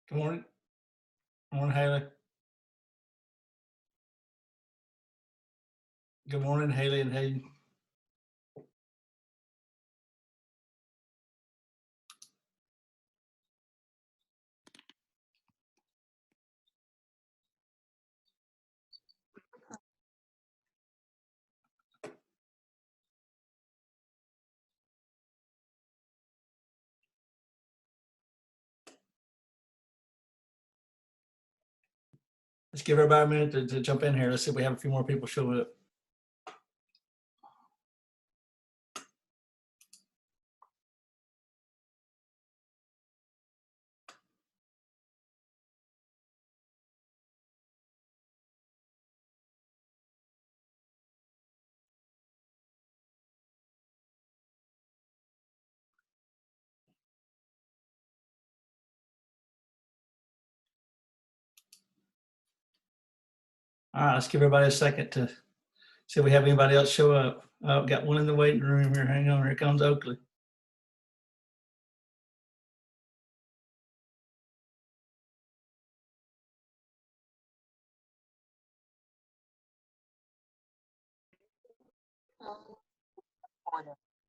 Good morning. Good morning, Haley. Good morning, Haley and Hayden. Let's give everybody a minute to jump in here. Let's see if we have a few more people show up. All right, let's give everybody a second to see if we have anybody else show up. Oh, got one in the waiting room here. Hang on, here comes Oakley.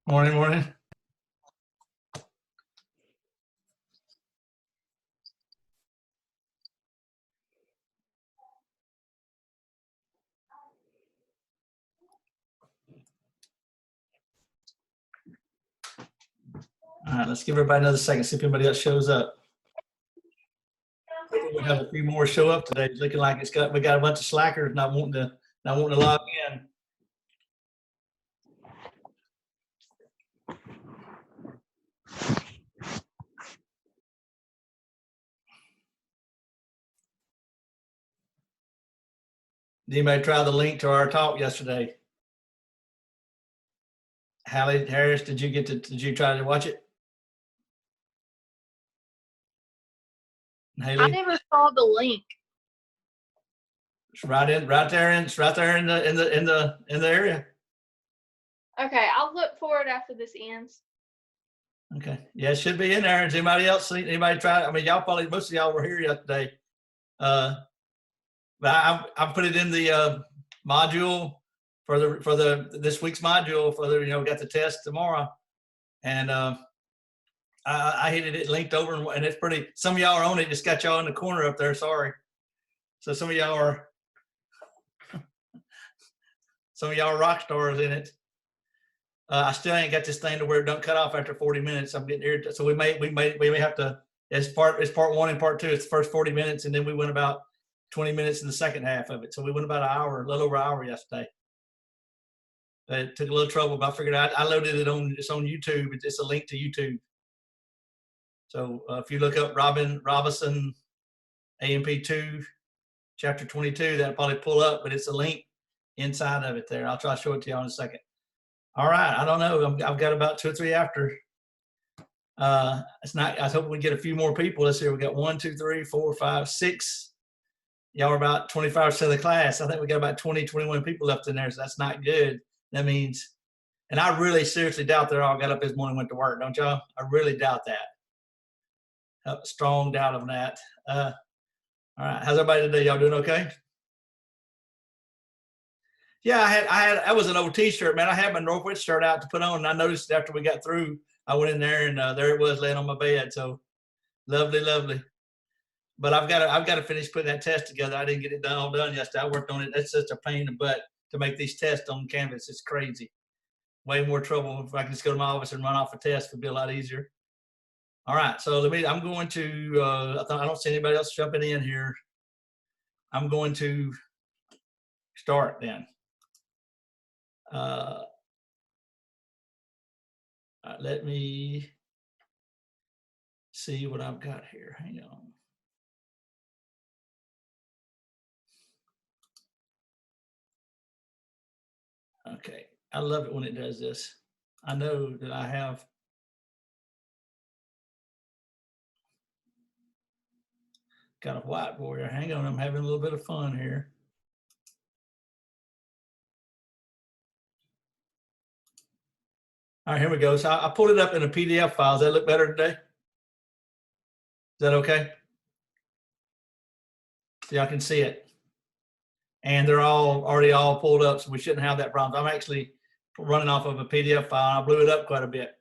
Morning, morning. All right, let's give everybody another second, see if anybody else shows up. We have a few more show up today. It's looking like we got a bunch of slackers not wanting to log in. Did anybody try the link to our talk yesterday? Hallie Harris, did you try to watch it? Haley? I never saw the link. It's right there in the area. Okay, I'll look for it after this ends. Okay. Yeah, it should be in there. Has anybody else seen anybody try? I mean, y'all probably most of y'all were here yesterday. But I put it in the module for the this week's module for the we got the test tomorrow, and I hit it linked over and it's pretty. Some of y'all are on it. Just got y'all in the corner up there. Sorry. So some of y'all are rock stars in it. I still ain't got this thing to where it don't cut off after 40 minutes. I'm getting irritated. So we may have to. It's part one and part two. It's the first 40 minutes, and then we went about 20 minutes in the second half of it. So we went about an hour, a little over an hour yesterday. It took a little trouble, but I figured I loaded it on. It's on YouTube. It's a link to YouTube. So if you look up Robison AMP2 chapter 22, that'll probably pull up. But it's a link inside of it there. I'll try to show it to you in a second. All right, I don't know. I've got about 2 or 3 after. It's not. I was hoping we get a few more people. Let's see. We got 1, 2, 3, 4, 5, 6. Y'all are about 25% of the class. I think we got about 20, 21 people left in there, so that's not good. That means, and I really seriously doubt they all got up this morning and went to work, don't y'all? I really doubt that. A strong doubt of that. All right, how's everybody today? Y'all doing okay? Yeah, I was an old T-shirt, man. I had my Northwest shirt out to put on, and I noticed after we got through, I went in there and there it was laying on my bed. So lovely, lovely. But I've got to finish putting that test together. I didn't get it all done yesterday. I worked on it. That's such a pain in the butt to make these tests on Canvas. It's crazy. Way more trouble. If I can just go to my office and run off a test, it'd be a lot easier. All right, so I'm going to. I don't see anybody else jumping in here. I'm going to start then. Let me see what I've got here. Hang on. Okay, I love it when it does this. I know that I have got a whiteboard here. Hang on, I'm having a little bit of fun here. All right, here we go. So I pulled it up in a PDF file. Does that look better today? Is that okay? So y'all can see it. And they're already all pulled up, so we shouldn't have that problem. I'm actually running off of a PDF file. I blew it up quite a bit.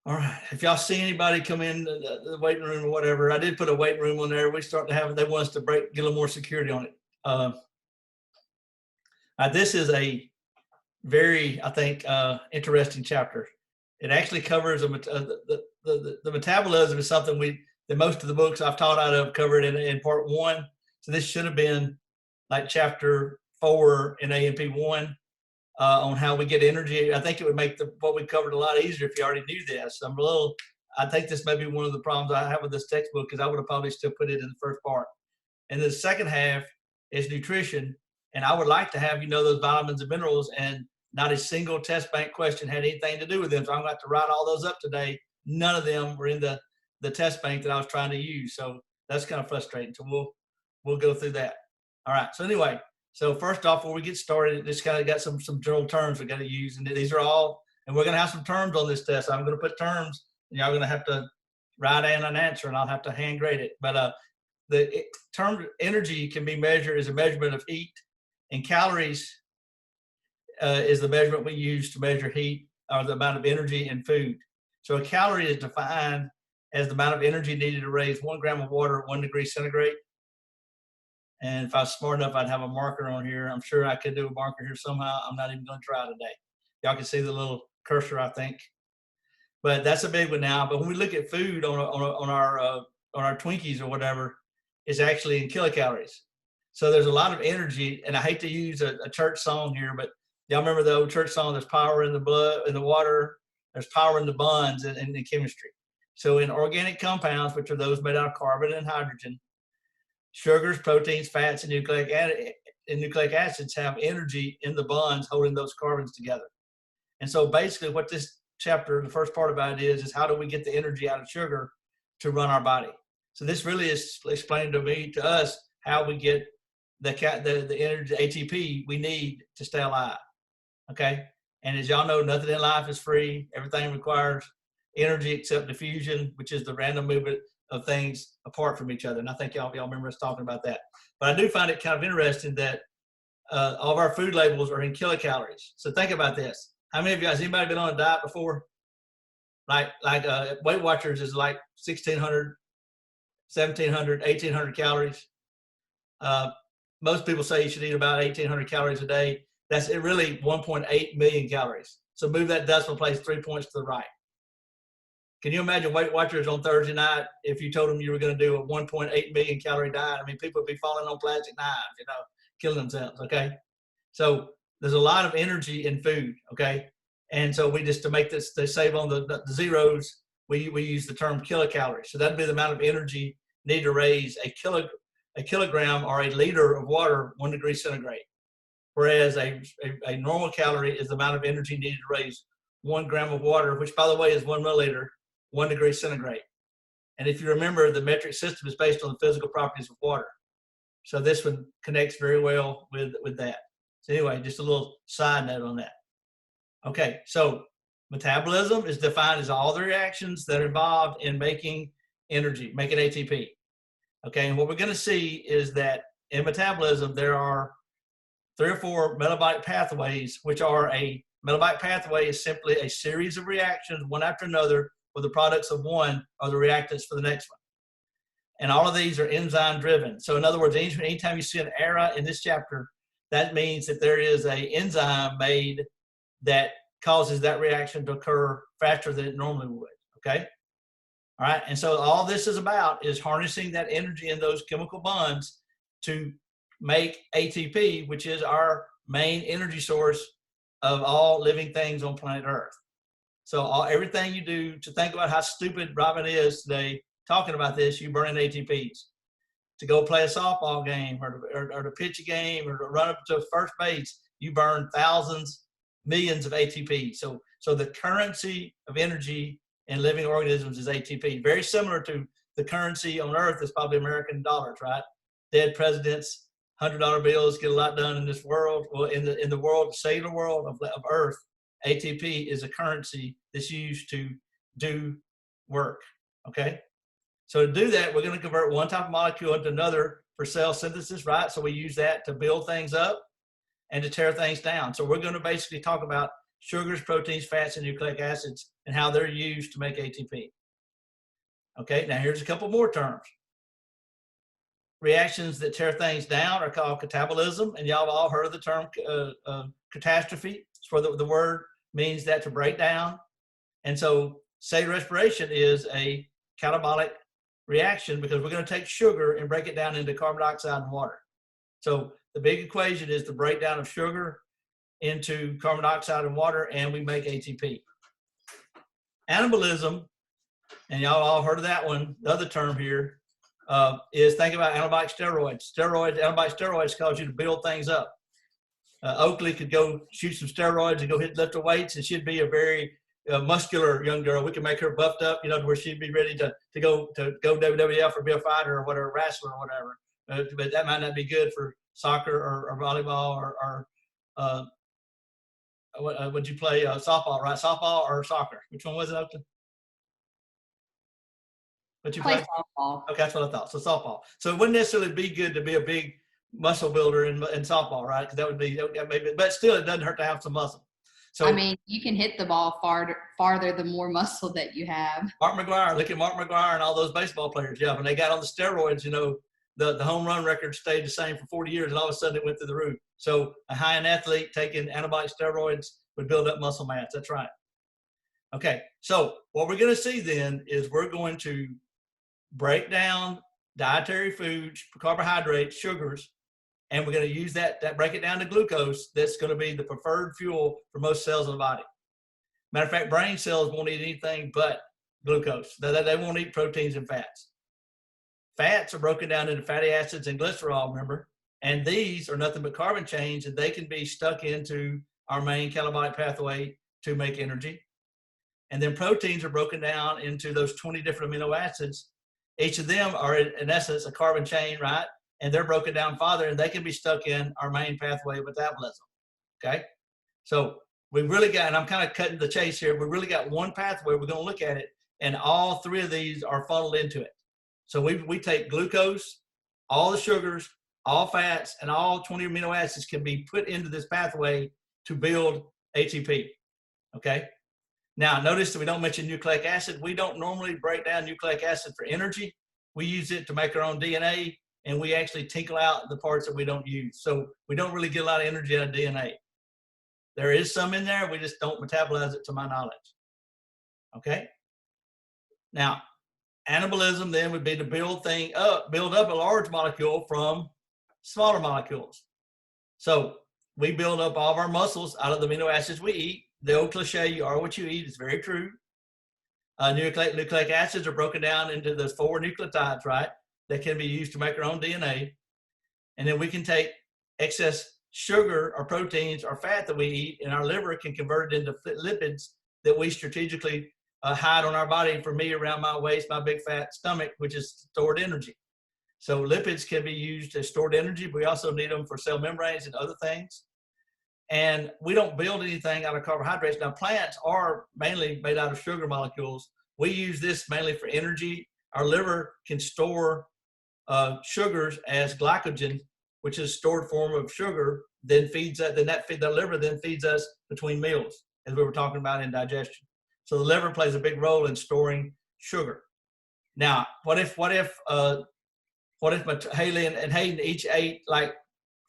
All right. If y'all see anybody come in the waiting room or whatever, I did put a waiting room on there. We start to have, they want us to get a little more security on it. This is a very, I think, interesting chapter. It actually covers the metabolism is something that most of the books I've taught out of covered in part 1. So this should have been like chapter 4 in A&P 1 on how we get energy. I think it would make what we covered a lot easier if you already knew this. I think this may be one of the problems I have with this textbook, because I would have probably still put it in the first part. And the second half is nutrition. And I would like to have, those vitamins and minerals, and not a single test bank question had anything to do with them. So I'm going to have to write all those up today. None of them were in the test bank that I was trying to use. So that's kind of frustrating. So we'll go through that. All right. So anyway, so first off, before we get started, just kind of got some general terms we got to use. And these are all, and we're going to have some terms on this test. I'm going to put terms, and y'all going to have to write in an answer, and I'll have to hand grade it. But the term energy can be measured as a measurement of heat, and calories is the measurement we use to measure heat, or the amount of energy in food. So a calorie is defined as the amount of energy needed to raise 1 gram of water at 1 degree centigrade. And if I was smart enough, I'd have a marker on here. I'm sure I could do a marker here somehow. I'm not even going to try today. Y'all can see the little cursor, I think. But that's a big one now. But when we look at food on our Twinkies or whatever, it's actually in kilocalories. So there's a lot of energy, and I hate to use a church song here, but y'all remember the old church song, there's power in the blood, in the water, there's power in the bonds in the chemistry. So in organic compounds, which are those made out of carbon and hydrogen, sugars, proteins, fats, and nucleic acids have energy in the bonds holding those carbons together. And so basically what this chapter, the first part about it is how do we get the energy out of sugar to run our body? So this really is explained to us how we get the energy, ATP we need to stay alive. Okay. And as y'all know, nothing in life is free. Everything requires energy except diffusion, which is the random movement of things apart from each other. And I think y'all remember us talking about that. But I do find it kind of interesting that all of our food labels are in kilocalories. So think about this. How many of you guys, anybody been on a diet before? Like Weight Watchers is like 1,600, 1,700, 1,800 calories. Most people say you should eat about 1,800 calories a day. That's really 1.8 million calories. So move that decimal place 3 points to the right. Can you imagine Weight Watchers on Thursday night if you told them you were going to do a 1.8 million calorie diet? I mean, people would be falling on plastic knives, killing themselves, okay? So there's a lot of energy in food, okay? And so we just, to make this, to save on the zeros, we use the term kilocalories. So that'd be the amount of energy needed to raise a kilogram or a liter of water 1 degree centigrade. Whereas a normal calorie is the amount of energy needed to raise 1 gram of water, which by the way is 1 milliliter, 1 degree centigrade. And if you remember, the metric system is based on the physical properties of water. So this one connects very well with that. So anyway, just a little side note on that. Okay, so metabolism is defined as all the reactions that are involved in making energy, making ATP. Okay, and what we're going to see is that in metabolism, there are 3 or 4 metabolic pathways, which are a metabolic pathway is simply a series of reactions, one after another, where the products of one are the reactants for the next one. And all of these are enzyme driven. So in other words, anytime you see an arrow in this chapter, that means that there is an enzyme made that causes that reaction to occur faster than it normally would, okay? All right, and so all this is about is harnessing that energy in those chemical bonds to make ATP, which is our main energy source of all living things on planet Earth. So everything you do, to think about how stupid Robin is today, talking about this, you burn in ATPs. To go play a softball game or to pitch a game or to run up to first base, you burn thousands, millions of ATP. So the currency of energy in living organisms is ATP. Very similar to the currency on Earth is probably American dollars, right? Dead presidents, $100 bills get a lot done in this world. Well, in the world, the cellular world of Earth, ATP is a currency that's used to do work, okay? So to do that, we're going to convert one type of molecule into another for cell synthesis, right? So we use that to build things up and to tear things down. So we're going to basically talk about sugars, proteins, fats, and nucleic acids and how they're used to make ATP. Okay, now here's a couple more terms. Reactions that tear things down are called catabolism, and y'all have all heard of the term catastrophe. It's where the word means that to break down. And so cellular respiration is a catabolic reaction because we're going to take sugar and break it down into carbon dioxide and water. So the big equation is the breakdown of sugar into carbon dioxide and water, and we make ATP. Anabolism, and y'all all heard of that one, the other term here, is think about anabolic steroids. Anabolic steroids cause you to build things up. Oakley could go shoot some steroids and go lift the weights, and she'd be a very muscular young girl. We can make her buffed up, where she'd be ready to go WWF or be a fighter or whatever, wrestler or whatever. But that might not be good for soccer or volleyball or would you play softball, right? Softball or soccer? Which one was it, Oakley? What you play? Softball. Okay, that's what I thought. So softball. So it wouldn't necessarily be good to be a big muscle builder in softball, right? Because that would be, but still, it doesn't hurt to have some muscle. So I mean, you can hit the ball farther the more muscle that you have. Mark McGwire, look at Mark McGwire and all those baseball players. Yeah, when they got on the steroids, the home run record stayed the same for 40 years, and all of a sudden it went through the roof. So a high-end athlete taking anabolic steroids would build up muscle mass. That's right. Okay, so what we're going to see then is we're going to break down dietary foods, carbohydrates, sugars, and we're going to use that break it down to glucose. That's going to be the preferred fuel for most cells in the body. Matter of fact, brain cells won't eat anything but glucose. They won't eat proteins and fats. Fats are broken down into fatty acids and glycerol, remember? And these are nothing but carbon chains, and they can be stuck into our main catabolic pathway to make energy. And then proteins are broken down into those 20 different amino acids. Each of them are, in essence, a carbon chain, right? And they're broken down farther, and they can be stuck in our main pathway of metabolism, okay? So we've really got, and I'm kind of cutting the chase here, we really got one pathway. We're going to look at it, and all three of these are funneled into it. So we take glucose, all the sugars, all fats, and all 20 amino acids can be put into this pathway to build ATP, okay? Now, notice that we don't mention nucleic acid. We don't normally break down nucleic acid for energy. We use it to make our own DNA, and we actually tinkle out the parts that we don't use. So we don't really get a lot of energy out of DNA. There is some in there. We just don't metabolize it to my knowledge, okay? Now, anabolism then would be to build up a large molecule from smaller molecules. So we build up all of our muscles out of the amino acids we eat. The old cliche, you are what you eat, is very true. Nucleic acids are broken down into the 4 nucleotides, right? That can be used to make our own DNA. And then we can take excess sugar or proteins or fat that we eat, and our liver can convert it into lipids that we strategically hide on our body. For me, around my waist, my big fat stomach, which is stored energy. So lipids can be used as stored energy, but we also need them for cell membranes and other things. And we don't build anything out of carbohydrates. Now, plants are mainly made out of sugar molecules. We use this mainly for energy. Our liver can store sugars as glycogen, which is a stored form of sugar, then feeds that. The liver then feeds us between meals, as we were talking about in digestion. So the liver plays a big role in storing sugar. Now, what if Haley and Hayden each ate like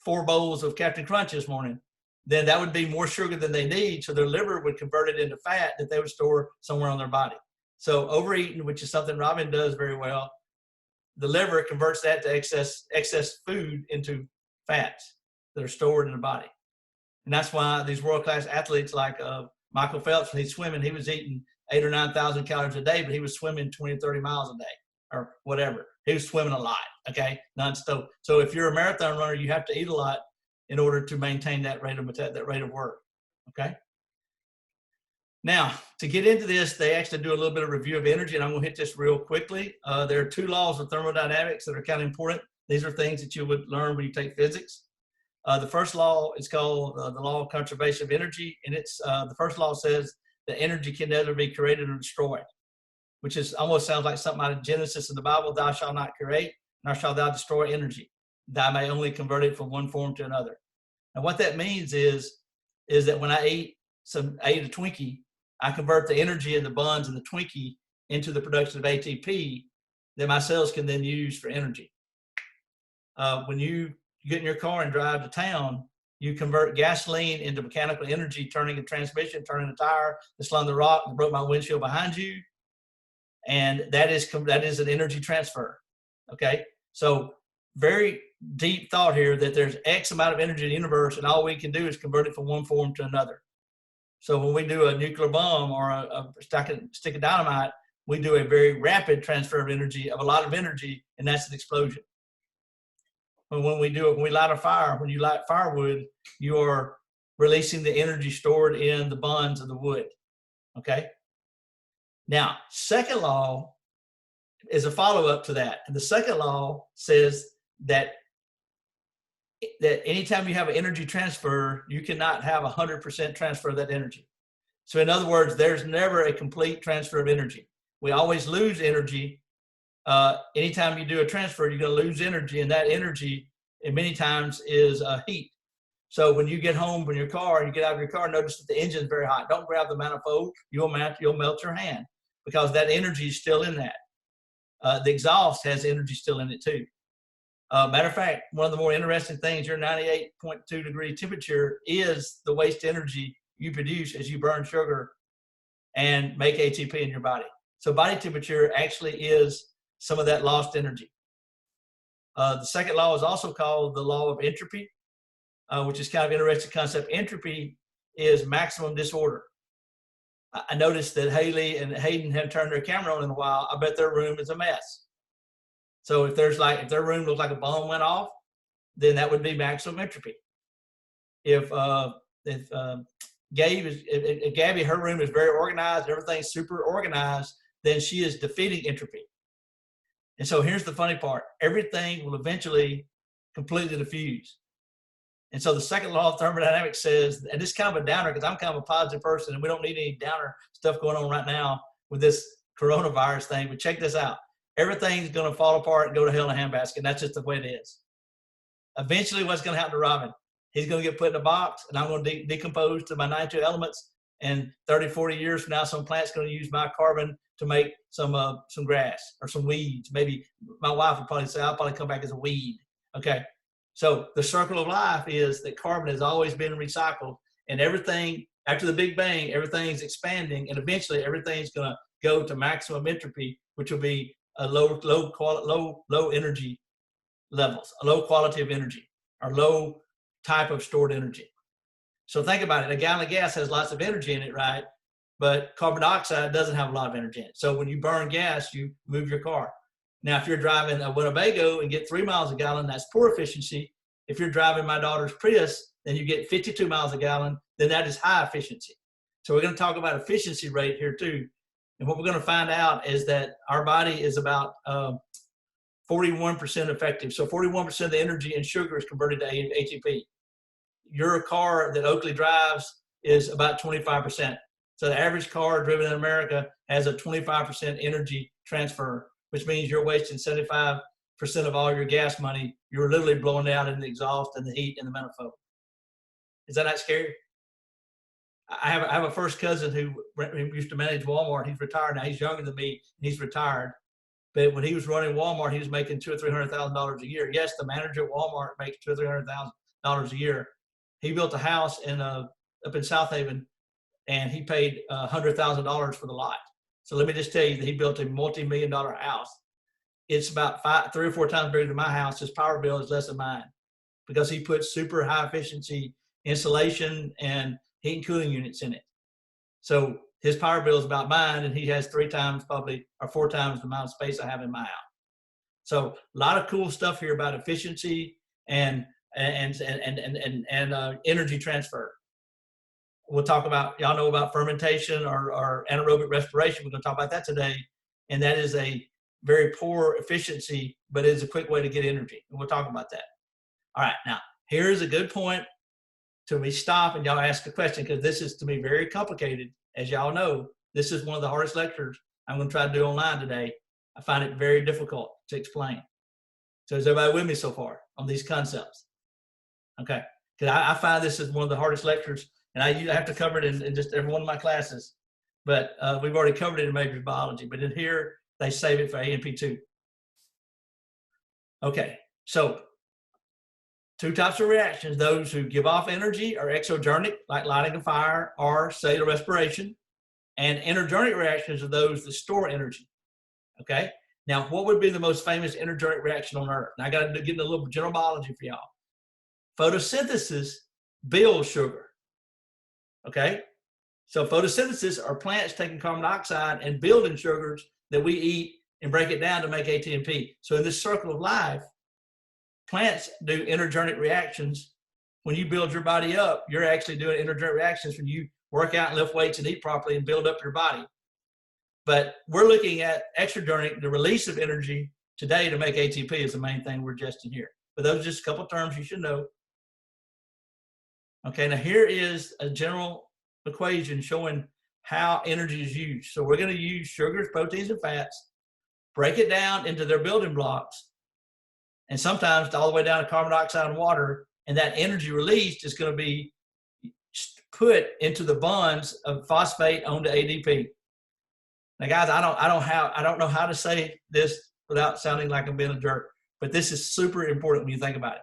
4 bowls of Captain Crunch this morning? Then that would be more sugar than they need. So their liver would convert it into fat that they would store somewhere on their body. So overeating, which is something Robin does very well, the liver converts that to excess food into fats that are stored in the body. And that's why these world-class athletes like Michael Phelps, when he's swimming, he was eating 8,000 or 9,000 calories a day, but he was swimming 20 or 30 miles a day or whatever. He was swimming a lot, okay, non-stop. So if you're a marathon runner, you have to eat a lot in order to maintain that rate of work, okay? Now, to get into this, they actually do a little bit of review of energy, and I'm going to hit this real quickly. There are 2 laws of thermodynamics that are kind of important. These are things that you would learn when you take physics. The first law is called the law of conservation of energy, and it's the first law says that energy can neither be created or destroyed. which is almost sounds like something out of Genesis in the Bible. Thou shalt not create, nor shalt thou destroy energy. Thou may only convert it from one form to another. And what that means is that when I eat a Twinkie, I convert the energy in the buns and the Twinkie into the production of ATP that my cells can then use for energy. When you get in your car and drive to town, you convert gasoline into mechanical energy, turning the transmission, turning the tire, the slung the rock, and broke my windshield behind you. And that is an energy transfer. Okay, so very deep thought here that there's X amount of energy in the universe, and all we can do is convert it from one form to another. So when we do a nuclear bomb or a stick of dynamite, we do a very rapid transfer of energy, of a lot of energy, and that's an explosion. But when we light a fire, when you light firewood, you are releasing the energy stored in the buns of the wood. Okay. Now, second law is a follow-up to that. And the second law says that anytime you have an energy transfer, you cannot have 100% transfer of that energy. So in other words, there's never a complete transfer of energy. We always lose energy. Anytime you do a transfer, you're going to lose energy, and that energy, and many times, is heat. So when you get home from your car, you get out of your car, notice that the engine is very hot. Don't grab the manifold. You'll melt your hand because that energy is still in that. The exhaust has energy still in it too. Matter of fact, one of the more interesting things, your 98.2 degree temperature is the waste energy you produce as you burn sugar and make ATP in your body. So body temperature actually is some of that lost energy. The second law is also called the law of entropy, which is kind of an interesting concept. Entropy is maximum disorder. I noticed that Haley and Hayden haven't turned their camera on in a while. I bet their room is a mess. So if their room looks like a bomb went off, then that would be maximum entropy. If Gabby, her room is very organized, everything's super organized, then she is defeating entropy. And so here's the funny part. Everything will eventually completely diffuse. And so the second law of thermodynamics says, and this is kind of a downer because I'm kind of a positive person and we don't need any downer stuff going on right now with this coronavirus thing, but check this out. Everything's going to fall apart and go to hell in a handbasket. And that's just the way it is. Eventually, what's going to happen to Robin? He's going to get put in a box, and I'm going to decompose to my 92 elements. And 30, 40 years from now, some plant's going to use my carbon to make some grass or some weeds. Maybe my wife would probably say, I'll probably come back as a weed. Okay. So the circle of life is that carbon has always been recycled, and everything after the Big Bang, everything's expanding, and eventually everything's going to go to maximum entropy, which will be a low energy levels, a low quality of energy, or low type of stored energy. So think about it. A gallon of gas has lots of energy in it, right? But carbon dioxide doesn't have a lot of energy in it. So when you burn gas, you move your car. Now, if you're driving a Winnebago and get 3 miles a gallon, that's poor efficiency. If you're driving my daughter's Prius, then you get 52 miles a gallon, then that is high efficiency. So we're going to talk about efficiency rate here too. And what we're going to find out is that our body is about 41% effective. So 41% of the energy in sugar is converted to ATP. Your car that Oakley drives is about 25%. So the average car driven in America has a 25% energy transfer, which means you're wasting 75% of all your gas money. You're literally blowing out in the exhaust and the heat and the manifold. Is that not scary? I have a first cousin who used to manage Walmart. He's retired now. He's younger than me. And he's retired. But when he was running Walmart, he was making $200,000 or $300,000 a year. Yes, the manager at Walmart makes $200,000 or $300,000 a year. He built a house up in South Haven, and he paid $100,000 for the lot. So let me just tell you that he built a multi-million-dollar house. It's about 3 or 4 times bigger than my house. His power bill is less than mine because he put super high efficiency insulation and heat and cooling units in it. So his power bill is about mine, and he has 3 times probably or 4 times the amount of space I have in my house. So a lot of cool stuff here about efficiency and energy transfer. We'll talk about, y'all know about fermentation or anaerobic respiration. We're going to talk about that today. And that is a very poor efficiency, but it is a quick way to get energy. And we'll talk about that. All right. Now, here's a good point till we stop and y'all ask a question, because this is, to me, very complicated. As y'all know, this is one of the hardest lectures I'm going to try to do online today. I find it very difficult to explain. So is everybody with me so far on these concepts? Okay. Because I find this is one of the hardest lectures, and I have to cover it in just every one of my classes. But we've already covered it in major biology. But in here, they save it for A&P2. Okay. So 2 types of reactions: those who give off energy are exogenic, like lighting a fire or cellular respiration, and energenic reactions are those that store energy. Okay. Now, what would be the most famous energenic reaction on Earth? Now, I got to get into a little general biology for y'all. Photosynthesis builds sugar. Okay. So photosynthesis are plants taking carbon dioxide and building sugars that we eat and break it down to make ATP. So in this circle of life, plants do energenic reactions. When you build your body up, you're actually doing energenic reactions when you work out and lift weights and eat properly and build up your body. But we're looking at exogenic, the release of energy today to make ATP is the main thing we're adjusting here. But those are just a couple of terms you should know. Okay, now here is a general equation showing how energy is used. So we're going to use sugars, proteins, and fats, break it down into their building blocks, and sometimes all the way down to carbon dioxide and water, and that energy released is going to be put into the bonds of phosphate onto ADP. Now, guys, I don't know how to say this without sounding like I'm being a jerk, but this is super important when you think about it.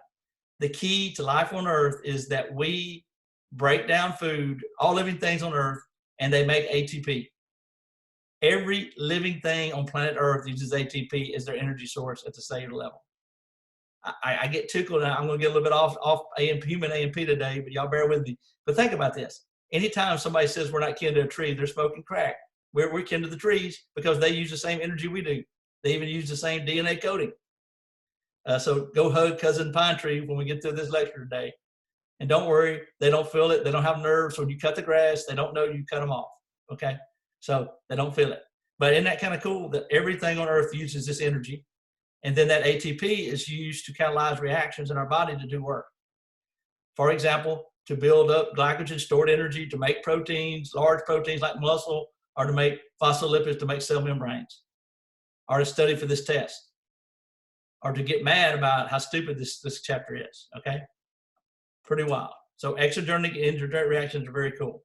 The key to life on Earth is that we break down food, all living things on Earth, and they make ATP. Every living thing on planet Earth uses ATP as their energy source at the cellular level. I get tickled. I'm going to get a little bit off human AMP today, but y'all bear with me. But think about this. Anytime somebody says we're not kin to a tree, they're smoking crack. We're kin to the trees because they use the same energy we do. They even use the same DNA coding. So go hug cousin pine tree when we get through this lecture today. And don't worry, they don't feel it. They don't have nerves. So when you cut the grass, they don't know you cut them off. Okay? So they don't feel it. But isn't that kind of cool that everything on Earth uses this energy? And then that ATP is used to catalyze reactions in our body to do work. For example, to build up glycogen, stored energy, to make proteins, large proteins like muscle, or to make phospholipids to make cell membranes, or to study for this test, or to get mad about how stupid this chapter is, okay? Pretty wild. So exogenic and endogenic reactions are very cool,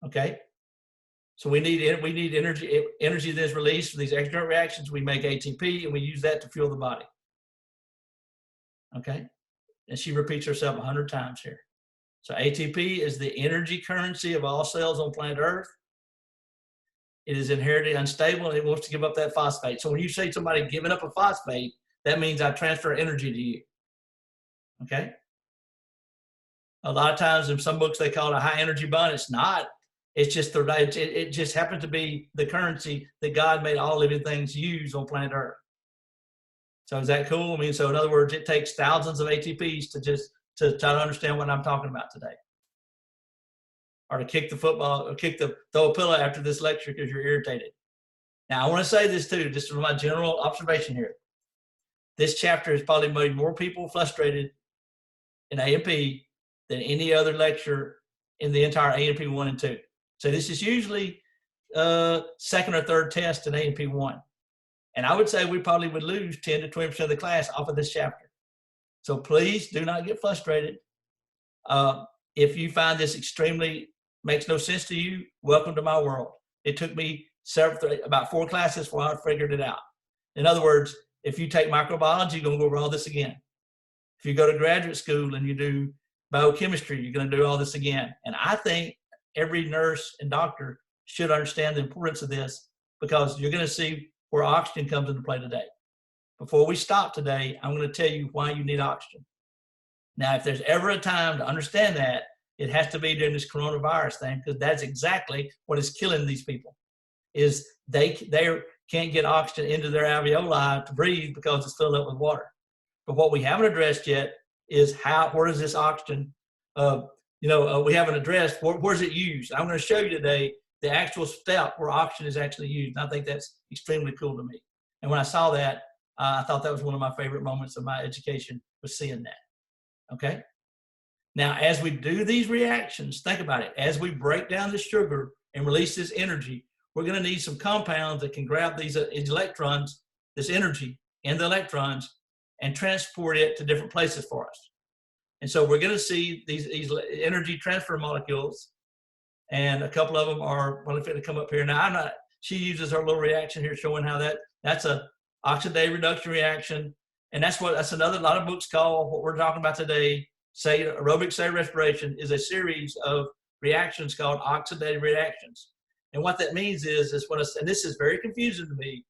okay? So we need energy that is released from these exogenic reactions. We make ATP, and we use that to fuel the body, okay? And she repeats herself 100 times here. So ATP is the energy currency of all cells on planet Earth. It is inherently unstable, and it wants to give up that phosphate. So when you say somebody giving up a phosphate, that means I transfer energy to you, okay? A lot of times in some books, they call it a high energy bond. It's not. It's just it just happens to be the currency that God made all living things use on planet Earth. So is that cool? I mean, so in other words, it takes thousands of ATPs to try to understand what I'm talking about today. Or to kick the football, or throw a pillow after this lecture because you're irritated. Now, I want to say this too, just from my general observation here. This chapter has probably made more people frustrated in A&P than any other lecture in the entire A&P 1 and 2. So this is usually second or third test in A&P 1. And I would say we probably would lose 10 to 20% of the class off of this chapter. So please do not get frustrated. If you find this extremely makes no sense to you, welcome to my world. It took me about 4 classes before I figured it out. In other words, if you take microbiology, you're going to go over all this again. If you go to graduate school and you do biochemistry, you're going to do all this again. And I think every nurse and doctor should understand the importance of this, because you're going to see where oxygen comes into play today. Before we stop today, I'm going to tell you why you need oxygen. Now, if there's ever a time to understand that, it has to be during this coronavirus thing, because that's exactly what is killing these people, is they can't get oxygen into their alveoli to breathe because it's filled up with water. But what we haven't addressed yet is where does this oxygen, we haven't addressed, where's it used? I'm going to show you today the actual step where oxygen is actually used. And I think that's extremely cool to me. And when I saw that, I thought that was one of my favorite moments of my education, was seeing that. Okay. Now, as we do these reactions, think about it. As we break down the sugar and release this energy, we're going to need some compounds that can grab these electrons, this energy in the electrons, and transport it to different places for us. And so we're going to see these energy transfer molecules, and a couple of them are, well, if it'll come up here. Now, she uses her little reaction here showing how that's a oxidative reduction reaction. And that's another, lot of books call what we're talking about today, aerobic cellular respiration, is a series of reactions called oxidative reactions. And what that means is and this is very confusing to me,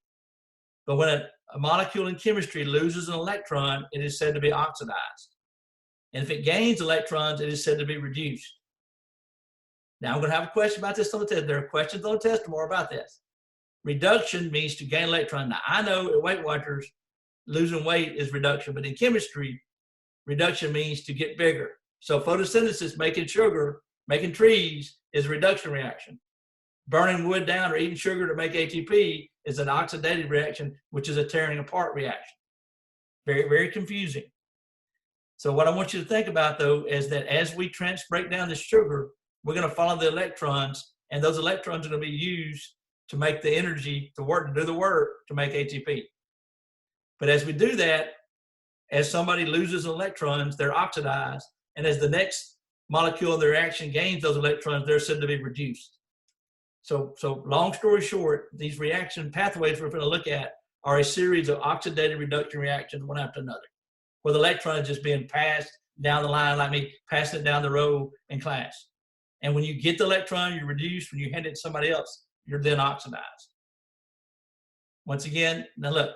but when a molecule in chemistry loses an electron, it is said to be oxidized. And if it gains electrons, it is said to be reduced. Now, I'm going to have a question about this on the test. There are questions on the test tomorrow about this. Reduction means to gain electron. Now, I know at Weight Watchers, losing weight is reduction, but in chemistry, reduction means to get bigger. So photosynthesis, making sugar, making trees, is a reduction reaction. Burning wood down or eating sugar to make ATP is an oxidative reaction, which is a tearing apart reaction. Very, very confusing. So what I want you to think about, though, is that as we break down the sugar, we're going to follow the electrons, and those electrons are going to be used to make the energy to do the work to make ATP. But as we do that, as somebody loses electrons, they're oxidized, and as the next molecule in the reaction gains those electrons, they're said to be reduced. So long story short, these reaction pathways we're going to look at are a series of oxidative reduction reactions one after another, where the electron is just being passed down the line, like me passing it down the row in class. And when you get the electron, you're reduced. When you hand it to somebody else, you're then oxidized. Once again, now look,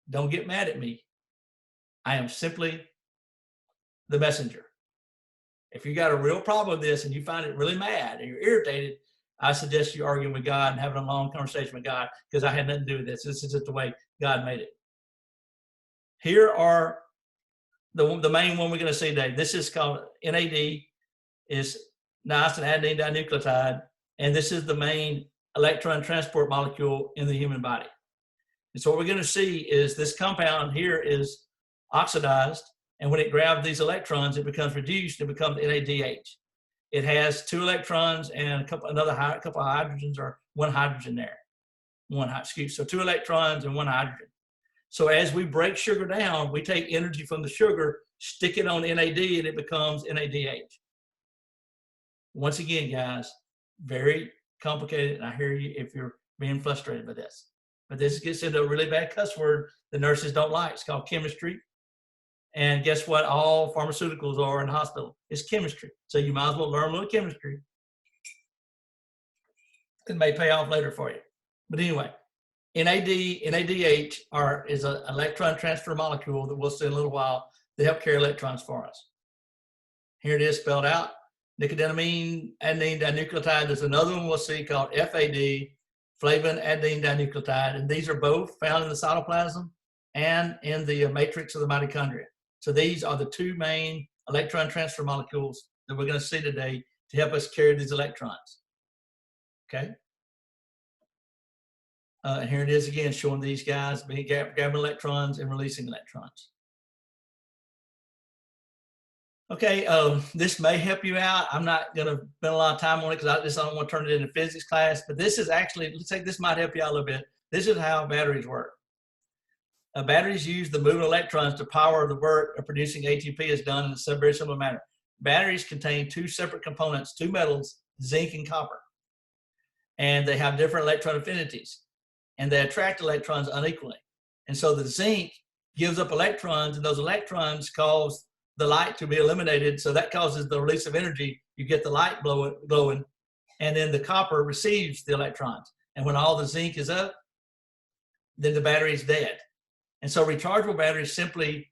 don't get mad at me. I am simply the messenger. If you got a real problem with this and you find it really mad and you're irritated, I suggest you arguing with God and having a long conversation with God, because I had nothing to do with this. This is just the way God made it. Here are the main one we're going to see today. This is called NAD, is niacin adenine dinucleotide, and this is the main electron transport molecule in the human body. And so what we're going to see is this compound here is oxidized, and when it grabs these electrons, it becomes reduced and becomes NADH. It has 2 electrons and a couple of hydrogens, or 1 hydrogen there. So 2 electrons and 1 hydrogen. So as we break sugar down, we take energy from the sugar, stick it on NAD, and it becomes NADH. Once again, guys, very complicated, and I hear you if you're being frustrated by this. But this gets into a really bad cuss word the nurses don't like. It's called chemistry. And guess what all pharmaceuticals are in the hospital? It's chemistry. So you might as well learn a little chemistry. It may pay off later for you. But anyway, NADH is an electron transfer molecule that we'll see in a little while to help carry electrons for us. Here it is spelled out. Nicotinamine adenine dinucleotide. There's another one we'll see called FAD, flavin adenine dinucleotide. And these are both found in the cytoplasm and in the matrix of the mitochondria. So these are the 2 main electron transfer molecules that we're going to see today to help us carry these electrons. Okay. And here it is again, showing these guys grabbing electrons and releasing electrons. Okay, this may help you out. I'm not going to spend a lot of time on it because I don't want to turn it into physics class, but this is actually, let's say this might help you out a little bit. This is how batteries work. Batteries use the moving electrons to power the work of producing ATP is done in a very similar manner. Batteries contain 2 separate components, 2 metals, zinc and copper. And they have different electron affinities, and they attract electrons unequally. And so the zinc gives up electrons, and those electrons cause the light to be eliminated. So that causes the release of energy. You get the light glowing, and then the copper receives the electrons. And when all the zinc is up, then the battery is dead. And so rechargeable batteries simply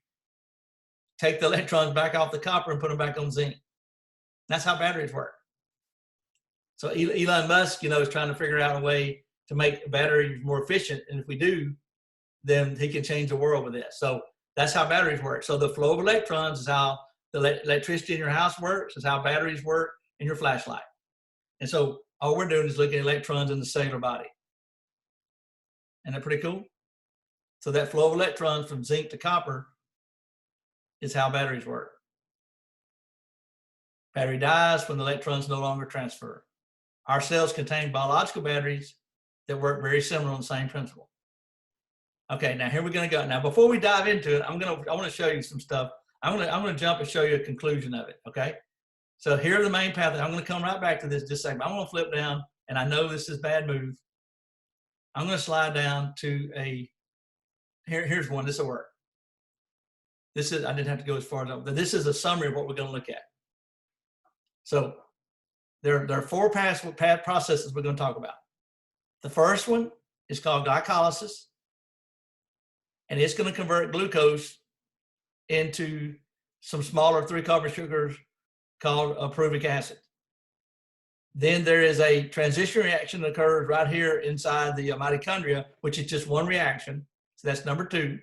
take the electrons back off the copper and put them back on zinc. That's how batteries work. So Elon Musk, is trying to figure out a way to make batteries more efficient. And if we do, then he can change the world with this. So that's how batteries work. So the flow of electrons is how the electricity in your house works, is how batteries work in your flashlight. And so all we're doing is looking at electrons in the cellular body. Isn't that pretty cool? So that flow of electrons from zinc to copper is how batteries work. Battery dies when the electrons no longer transfer. Our cells contain biological batteries, that work very similar on the same principle. Okay, now here we're going to go. Now, before we dive into it, I want to show you some stuff. I'm going to jump and show you a conclusion of it. Okay, so here are the main pathways. I'm going to come right back to this just a second. I'm going to flip down, and I know this is a bad move. I'm going to slide down to a. Here's one. This will work. This is. I didn't have to go as far as that. This is a summary of what we're going to look at. So there are four path processes we're going to talk about. The first one is called glycolysis, and it's going to convert glucose into some smaller 3-carbon sugars called pyruvic acid. Then there is a transition reaction that occurs right here inside the mitochondria, which is just one reaction. So that's number 2.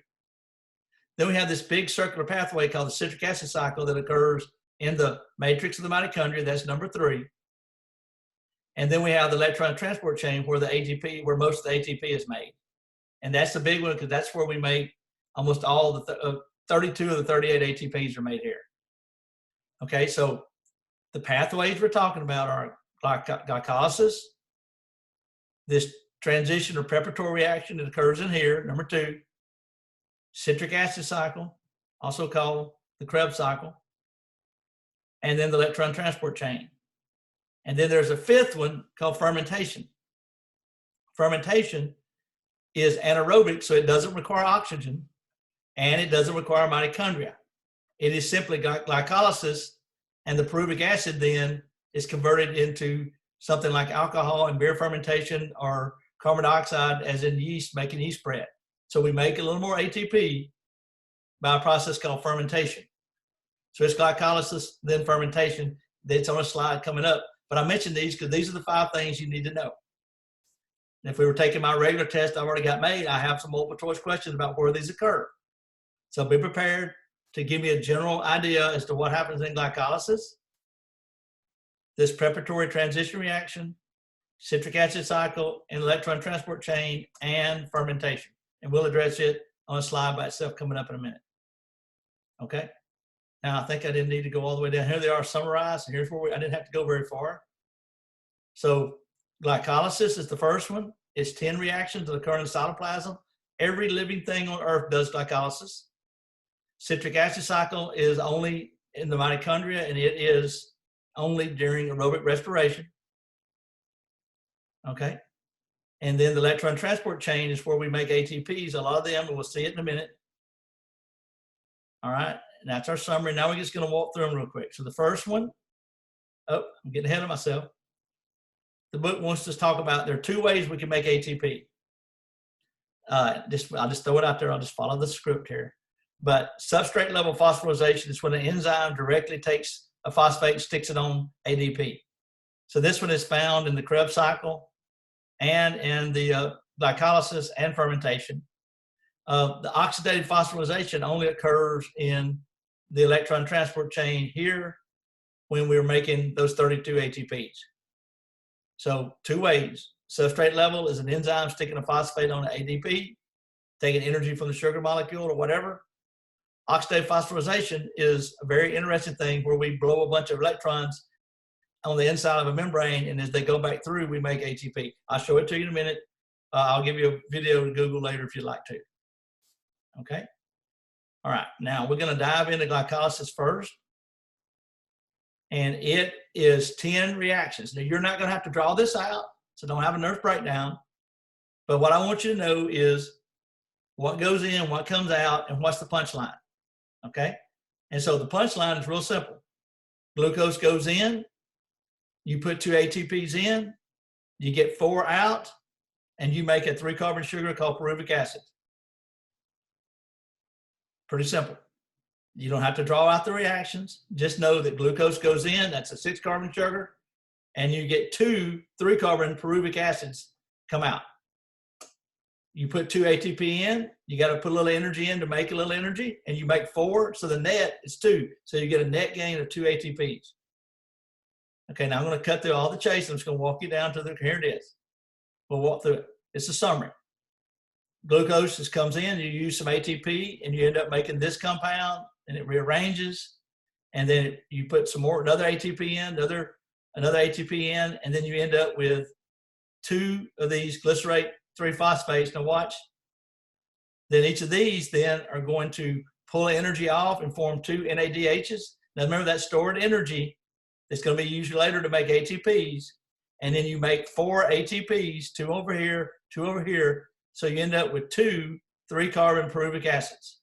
Then we have this big circular pathway called the citric acid cycle that occurs in the matrix of the mitochondria. That's number 3. And then we have the electron transport chain where the ATP, where most of the ATP is made. And that's the big one because that's where we make almost all the 32 of the 38 ATPs are made here. Okay, so the pathways we're talking about are glycolysis, this transition or preparatory reaction that occurs in here, number 2, citric acid cycle, also called the Krebs cycle, and then the electron transport chain. And then there's a 5th one called fermentation. Fermentation is anaerobic, so it doesn't require oxygen, and it doesn't require mitochondria. It is simply glycolysis, and the pyruvic acid then is converted into something like alcohol in beer fermentation or carbon dioxide as in yeast, making yeast bread. So we make a little more ATP by a process called fermentation. So it's glycolysis, then fermentation. That's on a slide coming up. But I mentioned these because these are the 5 things you need to know. And if we were taking my regular test I've already got made, I have some multiple choice questions about where these occur. So be prepared to give me a general idea as to what happens in glycolysis, this preparatory transition reaction, citric acid cycle, and electron transport chain, and fermentation. And we'll address it on a slide by itself coming up in a minute. Okay? Now, I think I didn't need to go all the way down. Here they are summarized. And here's where I didn't have to go very far. So glycolysis is the first one. It's 10 reactions that occur in the cytoplasm. Every living thing on Earth does glycolysis. Citric acid cycle is only in the mitochondria, and it is only during aerobic respiration. Okay? And then the electron transport chain is where we make ATPs. A lot of them, and we'll see it in a minute. All right? And that's our summary. Now we're just going to walk through them real quick. So the first one, I'm getting ahead of myself. The book wants us to talk about there are 2 ways we can make ATP. I'll just throw it out there. I'll just follow the script here. But substrate level phosphorylation is when an enzyme directly takes a phosphate and sticks it on ADP. So this one is found in the Krebs cycle and in the glycolysis and fermentation. The oxidative phosphorylation only occurs in the electron transport chain here when we're making those 32 ATPs. So 2 ways. Substrate level is an enzyme sticking a phosphate on an ADP, taking energy from the sugar molecule or whatever. Oxidative phosphorylation is a very interesting thing where we blow a bunch of electrons on the inside of a membrane, and as they go back through, we make ATP. I'll show it to you in a minute. I'll give you a video to Google later if you'd like to. Okay? All right, now we're going to dive into glycolysis first. And it is 10 reactions. Now, you're not going to have to draw this out, so don't have a nerve breakdown. But what I want you to know is what goes in, what comes out, and what's the punchline. Okay? And so the punchline is real simple. Glucose goes in, you put 2 ATPs in, you get 4 out, and you make a 3-carbon sugar called pyruvic acid. Pretty simple. You don't have to draw out the reactions. Just know that glucose goes in, that's a 6-carbon sugar, and you get 2 3-carbon pyruvic acids come out. You put 2 ATP in, you got to put a little energy in to make a little energy, and you make 4, so the net is 2. So you get a net gain of 2 ATPs. Okay, now I'm going to cut through all the chase. I'm just going to walk you down to here it is. We'll walk through it. It's a summary. Glucose just comes in, you use some ATP, and you end up making this compound, and it rearranges, and then you put some more, another ATP in, another ATP in, and then you end up with 2 of these glycerate 3-phosphates. Now watch. Then each of these then are going to pull energy off and form 2 NADHs. Now remember that stored energy that's going to be used later to make ATPs. And then you make 4 ATPs, 2 over here, 2 over here. So you end up with 2 3-carbon pyruvic acids.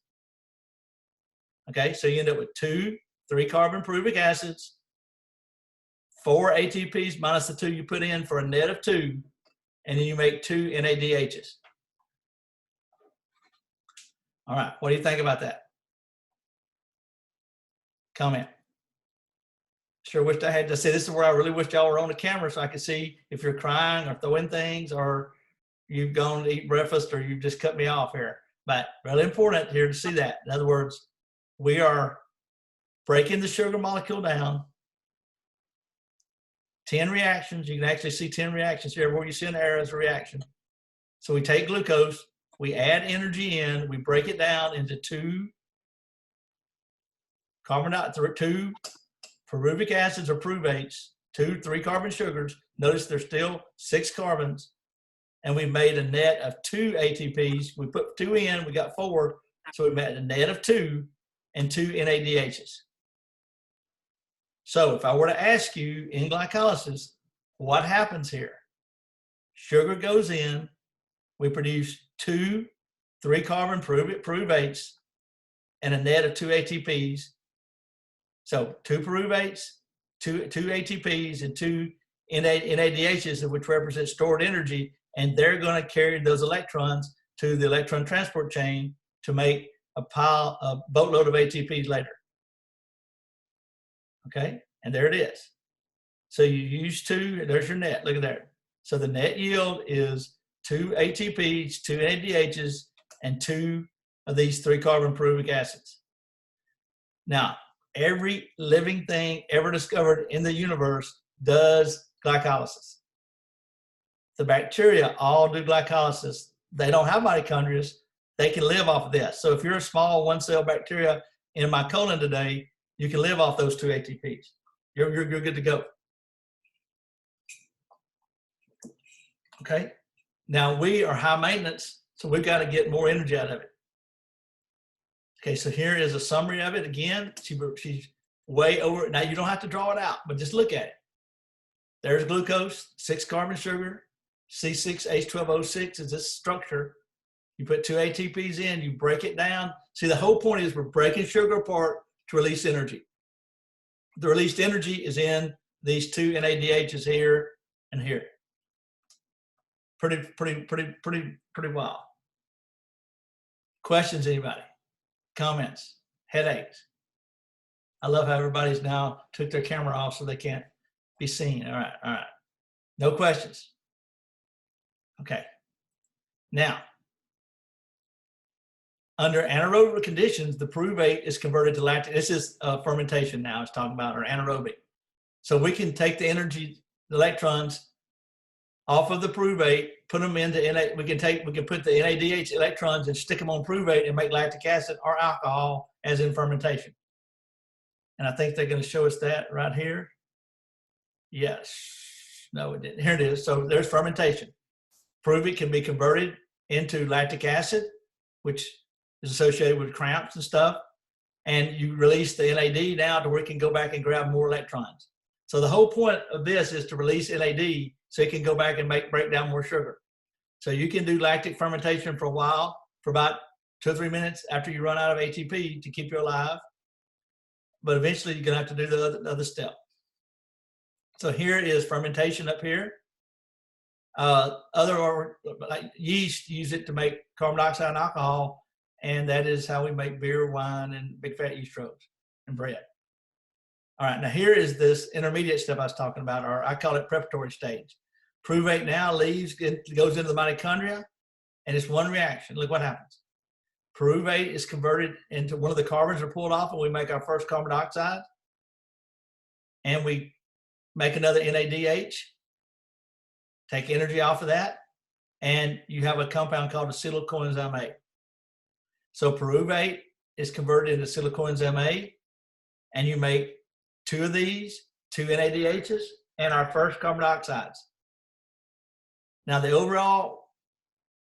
Okay, so you end up with 2 3-carbon pyruvic acids, 4 ATPs minus the 2 you put in for a net of 2, and then you make 2 NADHs. All right, what do you think about that? Comment. Sure wished I had to say, this is where I really wish y'all were on the camera so I could see if you're crying or throwing things or you've gone to eat breakfast or you've just cut me off here. But really important here to see that. In other words, we are breaking the sugar molecule down. 10 reactions. You can actually see 10 reactions here. Where you see an arrow is a reaction. So we take glucose, we add energy in, we break it down into 2 2 pyruvic acids or pruvates, 2 3-carbon sugars. Notice there's still 6 carbons. And we made a net of 2 ATPs. We put 2 in, we got 4. So we made a net of 2 and 2 NADHs. So if I were to ask you in glycolysis, what happens here? Sugar goes in, we produce 2 3-carbon pruvates and a net of 2 ATPs. So 2 pyruvates, 2 ATPs, and 2 NADHs, which represent stored energy, and they're going to carry those electrons to the electron transport chain to make a boatload of ATPs later. Okay, and there it is. So you use 2, there's your net, look at there. So the net yield is 2 ATPs, 2 NADHs, and 2 of these 3-carbon pyruvic acids. Now, every living thing ever discovered in the universe does glycolysis. The bacteria all do glycolysis. They don't have mitochondria. They can live off of this. So if you're a small 1-cell bacteria in my colon today, you can live off those 2 ATPs. You're good to go. Okay. Now we are high maintenance, so we've got to get more energy out of it. Okay, so here is a summary of it. Again, she's way over. Now you don't have to draw it out, but just look at it. There's glucose, 6-carbon sugar, C6H12O6 is this structure. You put 2 ATPs in, you break it down. See, the whole point is we're breaking sugar apart to release energy. The released energy is in these 2 NADHs here and here. Pretty wild. Questions, anybody? Comments? Headaches? I love how everybody's now took their camera off so they can't be seen. All right. No questions. Okay. Now, under anaerobic conditions, the pyruvate is converted to lactic. This is fermentation now it's talking about, or anaerobic. So we can take the energy, the electrons off of the pyruvate, put them into we can put the NADH electrons and stick them on pyruvate and make lactic acid or alcohol, as in fermentation. And I think they're going to show us that right here. Yes. No, it didn't. Here it is. So there's fermentation. Pyruvate can be converted into lactic acid, which is associated with cramps and stuff. And you release the NAD now to where it can go back and grab more electrons. So the whole point of this is to release NAD so it can go back and break down more sugar. So you can do lactic fermentation for a while, for about 2 or 3 minutes after you run out of ATP to keep you alive. But eventually you're going to have to do the other step. So here is fermentation up here. Like yeast use it to make carbon dioxide and alcohol, and that is how we make beer, wine, and big fat yeast rows and bread. All right, now here is this intermediate step I was talking about, or I call it preparatory stage. Pyruvate now goes into the mitochondria, and it's one reaction. Look what happens. Pyruvate is converted into one of the carbons are pulled off, and we make our first carbon dioxide, and we make another NADH, take energy off of that, and you have a compound called acetyl-coenzyme A. So pyruvate is converted into acetyl-coenzyme A, and you make 2 of these, 2 NADHs, and our first carbon dioxides. Now the overall,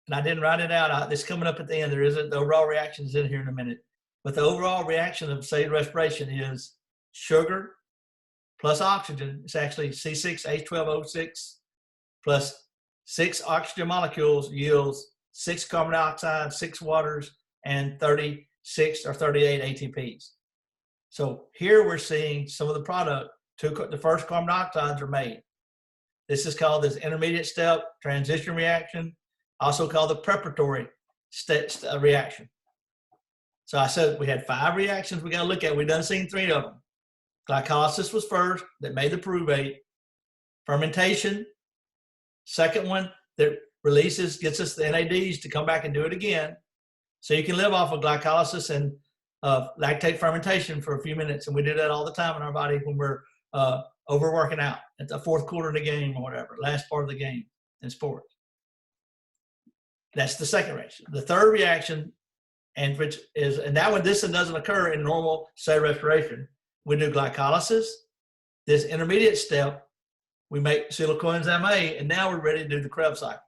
and I didn't write it out, it's coming up at the end. There isn't, the overall reaction is in here in a minute. But the overall reaction of say respiration is sugar plus oxygen. It's actually C6H12O6 plus 6 oxygen molecules yields 6 carbon dioxide, 6 waters, and 36 or 38 ATPs. So here we're seeing some of the product, the first carbon dioxides are made. This is called this intermediate step transition reaction, also called the preparatory reaction. So I said we had 5 reactions we got to look at. We've done seen 3 of them. Glycolysis was first that made the pyruvate. Fermentation, second one that releases, gets us the NADs to come back and do it again. So you can live off of glycolysis and lactate fermentation for a few minutes. And we do that all the time in our body when we're overworking out at the 4th quarter of the game or whatever, last part of the game in sports. That's the second reaction. The third reaction, and which is, and that one, this one doesn't occur in normal cell respiration. We do glycolysis, this intermediate step, we make coenzyme A, and now we're ready to do the Krebs cycle,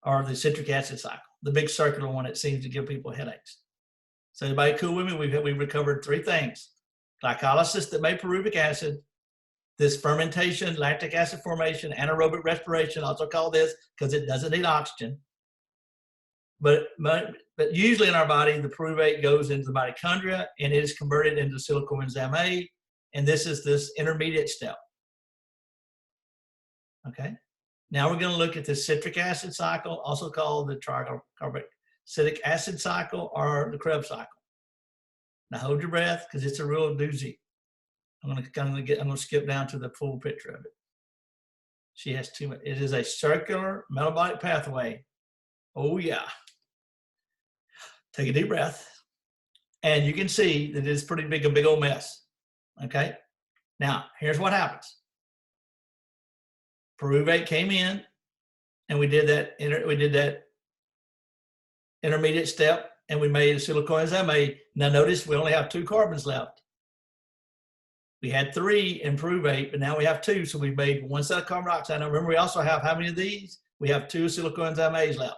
or the citric acid cycle, the big circular one that seems to give people headaches. So everybody cool with me? We've recovered 3 things. Glycolysis that made pyruvic acid, this fermentation, lactic acid formation, anaerobic respiration, also called this because it doesn't need oxygen. But usually in our body, the pyruvate goes into the mitochondria and it is converted into coenzyme A, and this is this intermediate step. Okay. Now we're going to look at the citric acid cycle, also called the tricarboxylic acid cycle or the Krebs cycle. Now hold your breath because it's a real doozy. I'm going to skip down to the full picture of it. She has too much. It is a circular metabolic pathway. Oh yeah. Take a deep breath. And you can see that it's pretty big, a big old mess. Okay. Now here's what happens. Pyruvate came in and we did that intermediate step and we made a coenzyme A. Now notice we only have 2 carbons left. We had 3 in pyruvate, but now we have 2, so we've made 1 set of carbon dioxide. Now remember, we also have how many of these? We have 2 coenzyme A's left.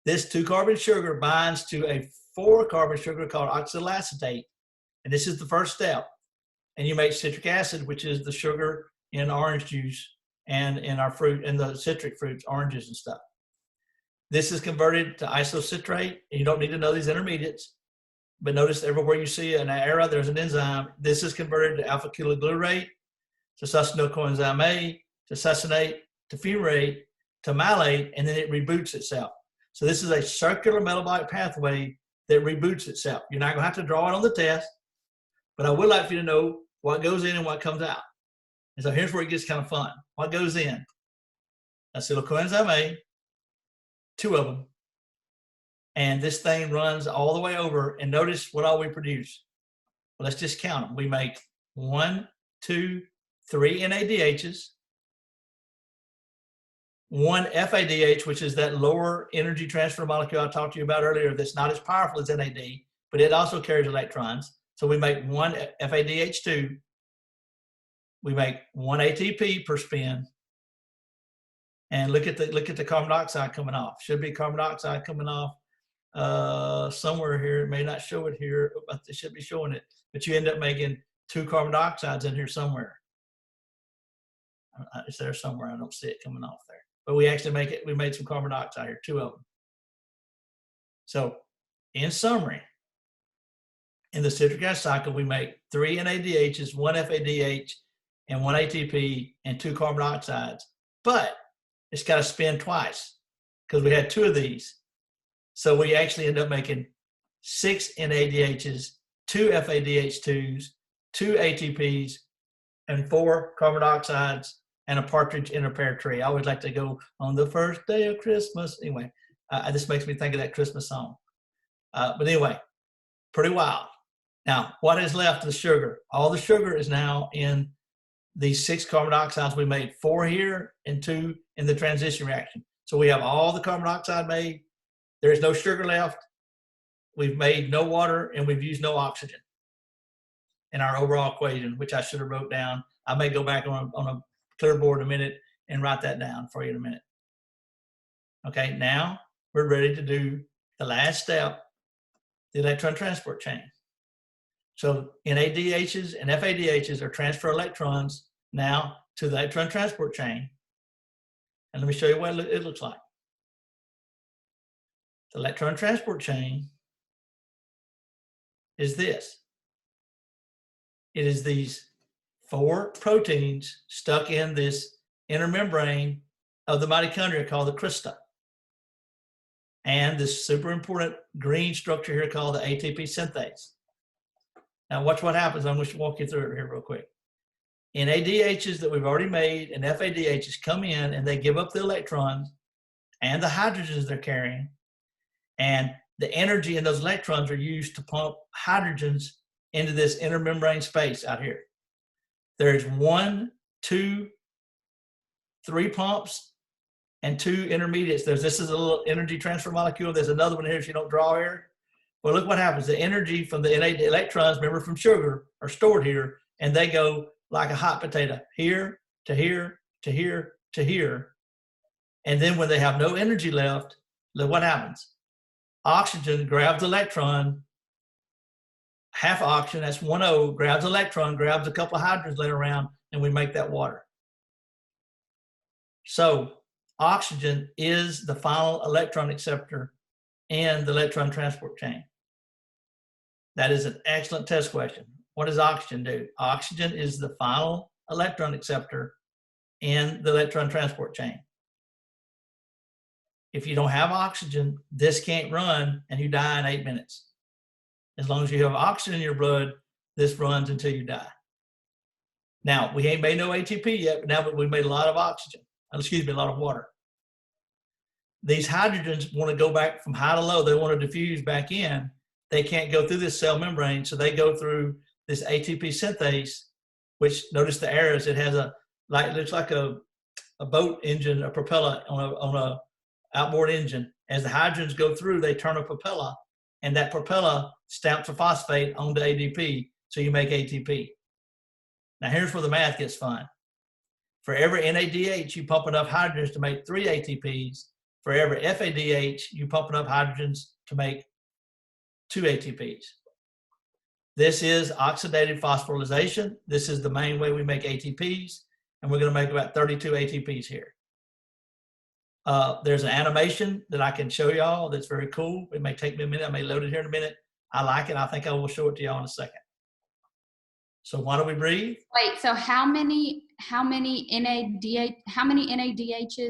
This 2-carbon sugar binds to a 4-carbon sugar called oxyl acetate, and this is the first step. And you make citric acid, which is the sugar in orange juice and in our fruit, and the citric fruits, oranges and stuff. This is converted to isocitrate, and you don't need to know these intermediates. But notice everywhere you see an arrow, there's an enzyme. This is converted to alpha-ketoglutarate, to succinyl coenzyme A, to succinate, to fumarate, to malate, and then it reboots itself. So this is a circular metabolic pathway that reboots itself. You're not going to have to draw it on the test, but I would like for you to know what goes in and what comes out. And so here's where it gets kind of fun. What goes in? Acetyl coenzyme A, 2 of them. And this thing runs all the way over, and notice what all we produce. Well, let's just count them. We make 1, 2, 3 NADHs, 1 FADH, which is that lower energy transfer molecule I talked to you about earlier that's not as powerful as NAD, but it also carries electrons. So we make 1 FADH2. We make 1 ATP per spin. And look at the carbon dioxide coming off. Should be carbon dioxide coming off somewhere here. It may not show it here, but it should be showing it. But you end up making 2 carbon dioxides in here somewhere. It's there somewhere. I don't see it coming off there. But we actually make it. We made some carbon dioxide here, 2 of them. So, in summary, in the citric acid cycle, we make 3 NADHs, 1 FADH, and 1 ATP, and 2 carbon dioxides. But it's got to spin twice because we had 2 of these. So we actually end up making 6 NADHs, 2 FADH2s, 2 ATPs, and 4 carbon dioxides, and a partridge in a pear tree. I always like to go on the first day of Christmas. Anyway, this makes me think of that Christmas song. But anyway, pretty wild. Now, what is left of the sugar? All the sugar is now in these 6 carbon dioxides we made, 4 here and 2 in the transition reaction. So we have all the carbon dioxide made. There is no sugar left. We've made no water, and we've used no oxygen in our overall equation, which I should have wrote down. I may go back on a clear board in a minute and write that down for you in a minute. Okay, now we're ready to do the last step, the electron transport chain. So NADHs and FADHs are transfer electrons now to the electron transport chain. And let me show you what it looks like. The electron transport chain is this. It is these 4 proteins stuck in this inner membrane of the mitochondria called the crista. And this super important green structure here called the ATP synthase. Now watch what happens. I'm going to walk you through it here real quick. NADHs that we've already made and FADHs come in and they give up the electrons and the hydrogens they're carrying. And the energy in those electrons are used to pump hydrogens into this inner membrane space out here. There's 1, 2, 3 pumps and 2 intermediates. This is a little energy transfer molecule. There's another one here so you don't draw air. Well, look what happens. The energy from the electrons, remember from sugar, are stored here, and they go like a hot potato, here to here to here to here. And then when they have no energy left, look what happens. Oxygen grabs the electron, half oxygen, that's 1 O, grabs the electron, grabs a couple of hydrogens later around, and we make that water. So oxygen is the final electron acceptor in the electron transport chain. That is an excellent test question. What does oxygen do? Oxygen is the final electron acceptor in the electron transport chain. If you don't have oxygen, this can't run and you die in 8 minutes. As long as you have oxygen in your blood, this runs until you die. Now, we ain't made no ATP yet, but now we've made a lot of oxygen. Excuse me, a lot of water. These hydrogens want to go back from high to low. They want to diffuse back in. They can't go through this cell membrane, so they go through this ATP synthase, which, notice the arrows, it has looks like a boat engine, a propeller on a outboard engine. As the hydrogens go through, they turn a propeller, and that propeller stamps a phosphate onto ADP, so you make ATP. Now here's where the math gets fun. For every NADH, you pump enough hydrogens to make 3 ATPs. For every FADH, you pump enough hydrogens to make 2 ATPs. This is oxidative phosphorylation. This is the main way we make ATPs, and we're going to make about 32 ATPs here. There's an animation that I can show y'all that's very cool. It may take me a minute. I may load it here in a minute. I like it. I think I will show it to y'all in a second. So why do we breathe? Wait, so how many NADHs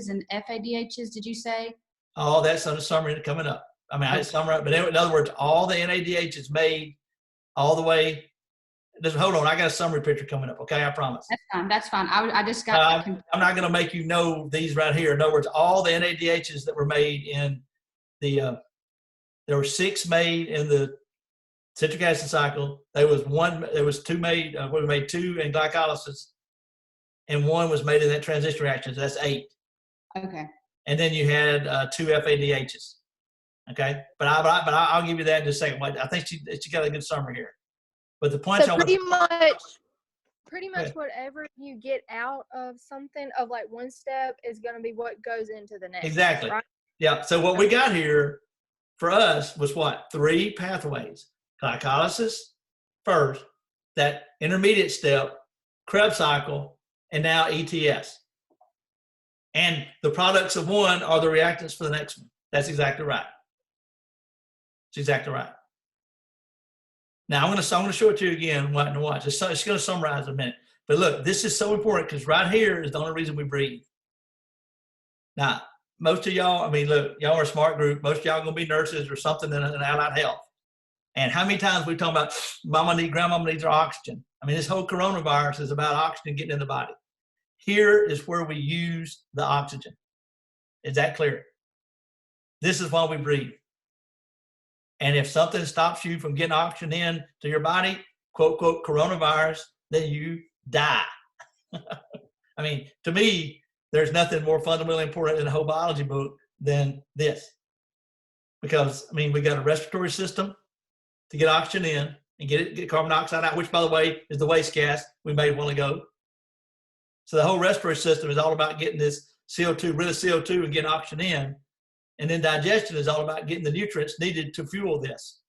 and FADHs did you say? Oh, that's on the summary coming up. I mean, I didn't summarize, but in other words, all the NADHs made all the way. Just hold on, I got a summary picture coming up. Okay, I promise. That's fine. That's fine. I just got. I'm not going to make you know these right here. In other words, all the NADHs that were made in the there were 6 made in the citric acid cycle. There was 2 made. We made 2 in glycolysis, and 1 was made in that transition reaction. So that's 8. Okay. And then you had 2 FADHs. Okay, but I'll give you that in just a second. I think she got a good summary here. But the point, so pretty much whatever you get out of something of like one step is going to be what goes into the next. Exactly. Right? Yeah. So what we got here for us was what? 3 pathways: glycolysis first, that intermediate step, Krebs cycle, and now ETS. And the products of one are the reactants for the next one. That's exactly right. That's exactly right. Now I'm going to show it to you again. Watch. It's going to summarize in a minute. But look, this is so important because right here is the only reason we breathe. Now, most of y'all, I mean, look, y'all are a smart group. Most of y'all are going to be nurses or something in allied health. And how many times we talk about grandmama needs her oxygen? I mean, this whole coronavirus is about oxygen getting in the body. Here is where we use the oxygen. Is that clear? This is why we breathe. And if something stops you from getting oxygen in to your body, quote, quote, coronavirus, then you die. I mean, to me, there's nothing more fundamentally important in the whole biology book than this. Because, I mean, we got a respiratory system to get oxygen in and get carbon dioxide out, which, by the way, is the waste gas we made a while ago. So the whole respiratory system is all about getting this CO2, rid of CO2 and getting oxygen in. And then digestion is all about getting the nutrients needed to fuel this.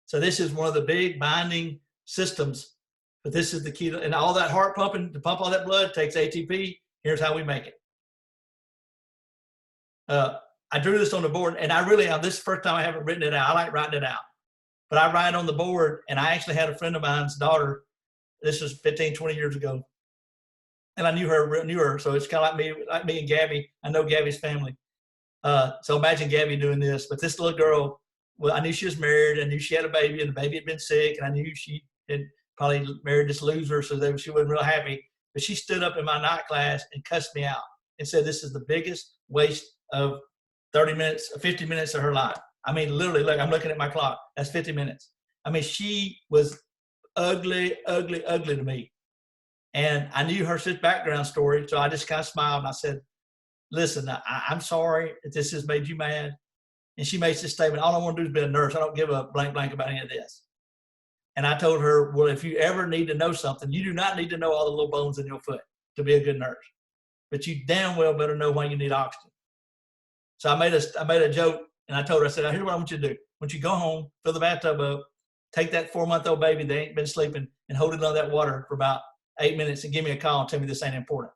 So this is one of the big binding systems, but this is the key. And all that heart pumping, to pump all that blood takes ATP. Here's how we make it. I drew this on the board, and I really, this is the first time I haven't written it out. I like writing it out. But I write on the board, and I actually had a friend of mine's daughter. This was 15, 20 years ago. And I knew her, so it's kind of like me and Gabby. I know Gabby's family. So imagine Gabby doing this. But this little girl, well, I knew she was married. I knew she had a baby, and the baby had been sick, and I knew she had probably married this loser, so she wasn't real happy. But she stood up in my night class and cussed me out and said, this is the biggest waste of 30 minutes, 50 minutes of her life. I mean, literally, look, I'm looking at my clock. That's 50 minutes. I mean, she was ugly, ugly, ugly to me. And I knew her background story, so I just kind of smiled and I said, listen, I'm sorry if this has made you mad. And she makes this statement, all I want to do is be a nurse. I don't give a blank about any of this. And I told her, well, if you ever need to know something, you do not need to know all the little bones in your foot to be a good nurse. But you damn well better know why you need oxygen. So I made a joke, and I told her, I said, here's what I want you to do. Once you go home, fill the bathtub up, take that 4-month-old baby that ain't been sleeping and hold it under that water for about 8 minutes and give me a call and tell me this ain't important.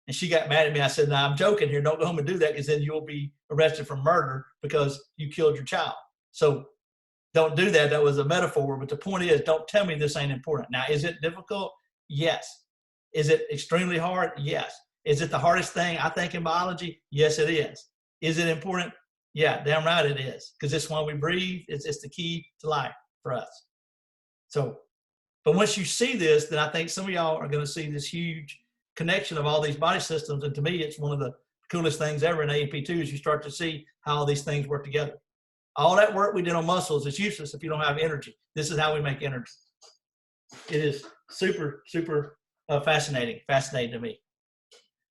And she got mad at me. I said, no, I'm joking here. Don't go home and do that because then you'll be arrested for murder because you killed your child. So don't do that. That was a metaphor. But the point is, don't tell me this ain't important. Now, is it difficult? Yes. Is it extremely hard? Yes. Is it the hardest thing I think in biology? Yes, it is. Is it important? Yeah, damn right it is. Because it's why we breathe. It's the key to life for us. So, but once you see this, then I think some of y'all are going to see this huge connection of all these body systems. And to me, it's one of the coolest things ever in AEP2 is you start to see how all these things work together. All that work we did on muscles is useless if you don't have energy. This is how we make energy. It is super, super fascinating to me.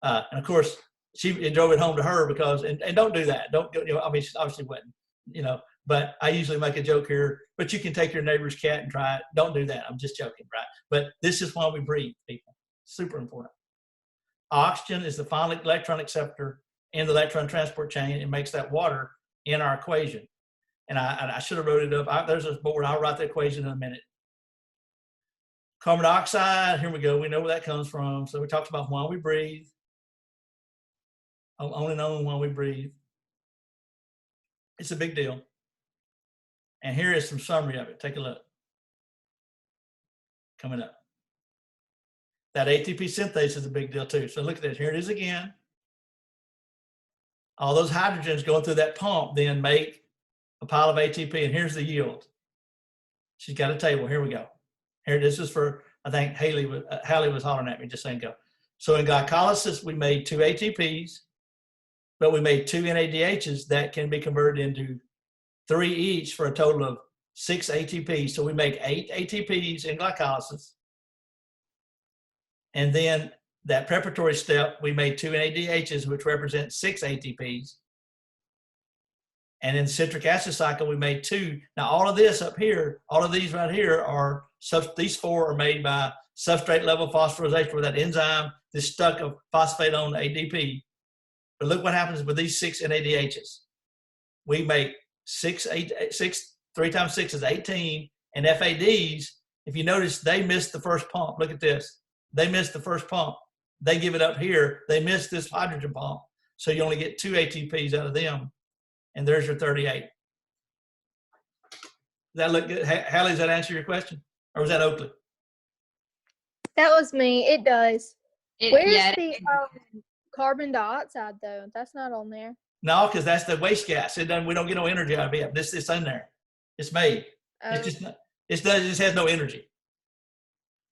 And of course, it drove it home to her because, and don't do that. Don't go, I mean, she obviously wouldn't, but I usually make a joke here, but you can take your neighbor's cat and try it. Don't do that. I'm just joking, right? But this is why we breathe, people. Super important. Oxygen is the final electron acceptor in the electron transport chain. It makes that water in our equation. And I should have wrote it up. There's this board. I'll write the equation in a minute. Carbon dioxide, here we go. We know where that comes from. So we talked about why we breathe. On and on while we breathe. It's a big deal. And here is some summary of it. Take a look. Coming up. That ATP synthase is a big deal too. So look at this. Here it is again. All those hydrogens going through that pump then make a pile of ATP. And here's the yield. She's got a table. Here we go. Here, this is for, I think Haley was hollering at me just saying go. So in glycolysis, we made 2 ATPs, but we made 2 NADHs that can be converted into 3 each for a total of 6 ATPs. So we make 8 ATPs in glycolysis. And then that preparatory step, we made 2 NADHs, which represent 6 ATPs. And in the citric acid cycle, we made 2. Now, all of this up here, all of these right here are, these 4 are made by substrate level phosphorylation where that enzyme is stuck of phosphate on ADP. But look what happens with these 6 NADHs. We make 3 times 6 is 18. And FADs, if you notice, they missed the first pump. Look at this. They missed the first pump. They give it up here. They missed this hydrogen pump. So you only get 2 ATPs out of them. And there's your 38. Does that look good? Hallie, does that answer your question? Or was that Oakley? That was me. It does. Where's Yeah, the carbon dioxide though? That's not on there. No, because that's the waste gas. We don't get no energy out of it. This is in there. It's made. It's just not, it just has no energy.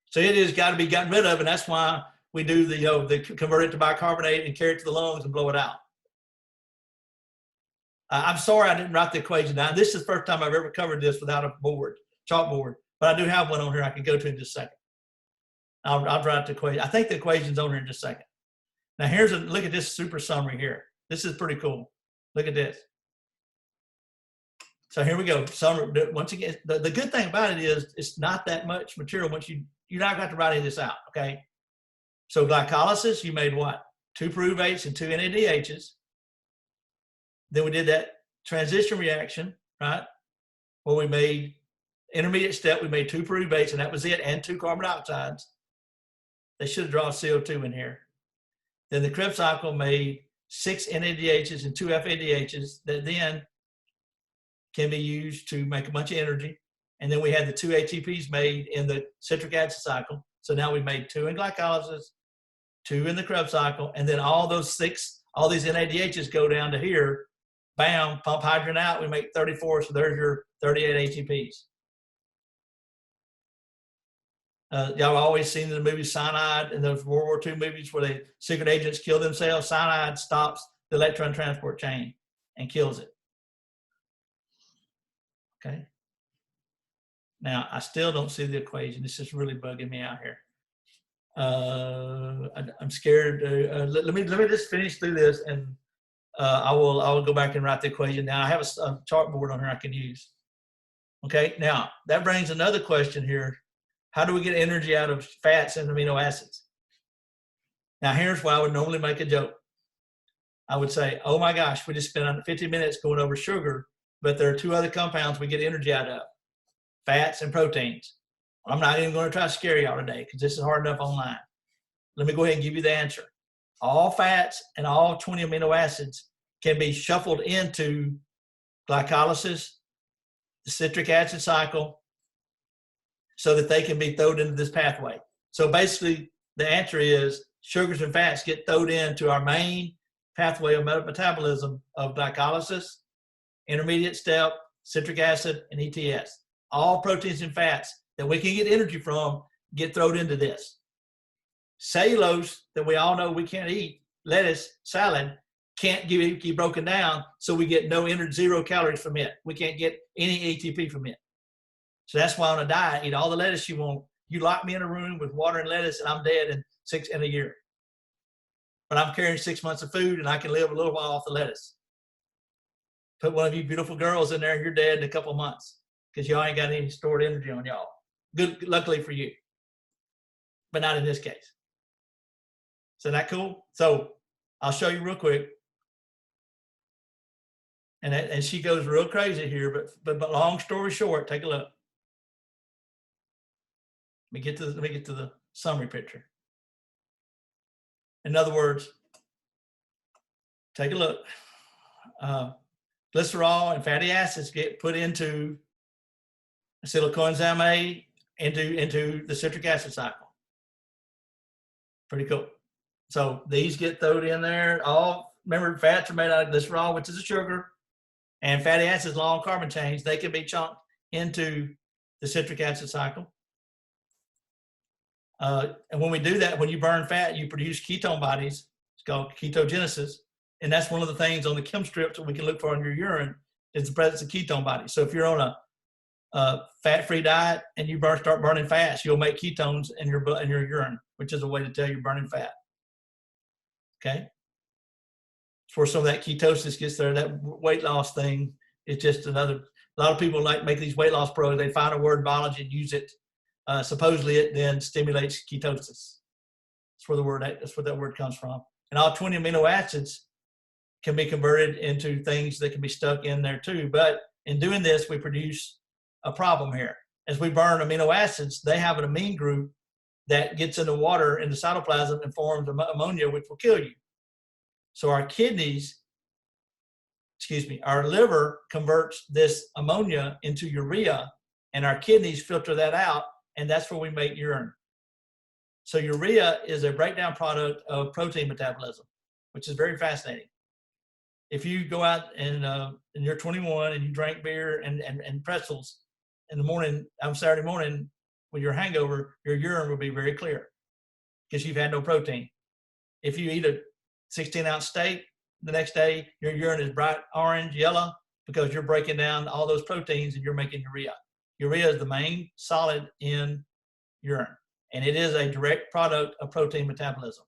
So it has got to be gotten rid of, and that's why we do the convert it to bicarbonate and carry it to the lungs and blow it out. I'm sorry I didn't write the equation down. This is the first time I've ever covered this without a chalkboard, but I do have one on here I can go to in just a second. I'll write the equation. I think the equation's on here in just a second. Now look at this super summary here. This is pretty cool. Look at this. So here we go. Summary. Once again, the good thing about it is it's not that much material. Once you're not going to write any of this out, okay? So glycolysis, you made what? 2 pyruvates and 2 NADHs. Then we did that transition reaction, right? Where we made intermediate step, we made 2 pyruvates, and that was it, and 2 carbon dioxides. They should have drawn CO2 in here. Then the Krebs cycle made 6 NADHs and 2 FADHs that then can be used to make a bunch of energy. And then we had the 2 ATPs made in the citric acid cycle. So now we made 2 in glycolysis, 2 in the Krebs cycle, and then all these NADHs go down to here, bam, pump hydrogen out, we make 34, so there's your 38 ATPs. Y'all always seen in the movie Cyanide and those World War II movies where the secret agents kill themselves. Cyanide stops the electron transport chain and kills it. Okay. Now, I still don't see the equation. This is really bugging me out here. I'm scared. Let me just finish through this, and I will go back and write the equation down. I have a chalkboard on here I can use. Okay. Now, that brings another question here. How do we get energy out of fats and amino acids? Now, here's where I would normally make a joke. I would say, oh my gosh, we just spent 50 minutes going over sugar, but there are 2 other compounds we get energy out of, fats and proteins. I'm not even going to try to scare y'all today because this is hard enough online. Let me go ahead and give you the answer. All fats and all 20 amino acids can be shuffled into glycolysis, the citric acid cycle, so that they can be thrown into this pathway. So basically, the answer is sugars and fats get thrown into our main pathway of metabolism of glycolysis, intermediate step, citric acid, and ETS. All proteins and fats that we can get energy from get thrown into this. Cellulose that we all know we can't eat, lettuce, salad, can't be broken down, so we get no energy, 0 calories from it. We can't get any ATP from it. So that's why on a diet, eat all the lettuce you want. You lock me in a room with water and lettuce, and I'm dead in a year. But I'm carrying 6 months of food, and I can live a little while off the lettuce. Put one of you beautiful girls in there, you're dead in a couple of months because y'all ain't got any stored energy on y'all. Good, luckily for you, but not in this case. So that cool? So I'll show you real quick. And she goes real crazy here, but long story short, take a look. Let me get to the summary picture. In other words, take a look. Glycerol and fatty acids get put into acetylcoenzyme A into the citric acid cycle. Pretty cool. So these get thrown in there. Remember, fats are made out of glycerol, which is a sugar, and fatty acids, long carbon chains. They can be chunked into the citric acid cycle. And when we do that, when you burn fat, you produce ketone bodies. It's called ketogenesis. And that's one of the things on the chem strips that we can look for in your urine is the presence of ketone bodies. So if you're on a fat-free diet and you start burning fats, you'll make ketones in your urine, which is a way to tell you're burning fat. Okay? It's where some of that ketosis gets there. That weight loss thing is just another. A lot of people make these weight loss pros. They find a word in biology and use it. Supposedly, it then stimulates ketosis. That's where that word comes from. And all 20 amino acids can be converted into things that can be stuck in there too. But in doing this, we produce a problem here. As we burn amino acids, they have an amine group that gets in the water in the cytoplasm and forms ammonia, which will kill you. So our liver converts this ammonia into urea, and our kidneys filter that out, and that's where we make urine. So urea is a breakdown product of protein metabolism, which is very fascinating. If you go out and you're 21 and you drink beer and pretzels in the morning, on Saturday morning, with your hangover, your urine will be very clear because you've had no protein. If you eat a 16-ounce steak the next day, your urine is bright orange, yellow, because you're breaking down all those proteins and you're making urea. Urea is the main solid in urine, and it is a direct product of protein metabolism.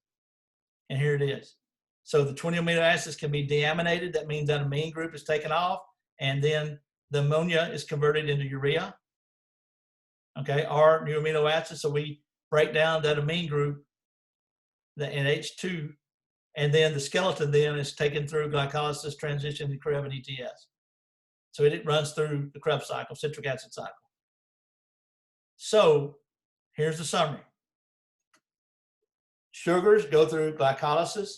And here it is. So the 20 amino acids can be deaminated. That means that amine group is taken off, and then the ammonia is converted into urea. Okay, or new amino acids. So we break down that amine group the NH2, and then the skeleton then is taken through glycolysis, transition to Krebs and ETS. So it runs through the Krebs cycle, citric acid cycle. So here's the summary. Sugars go through glycolysis,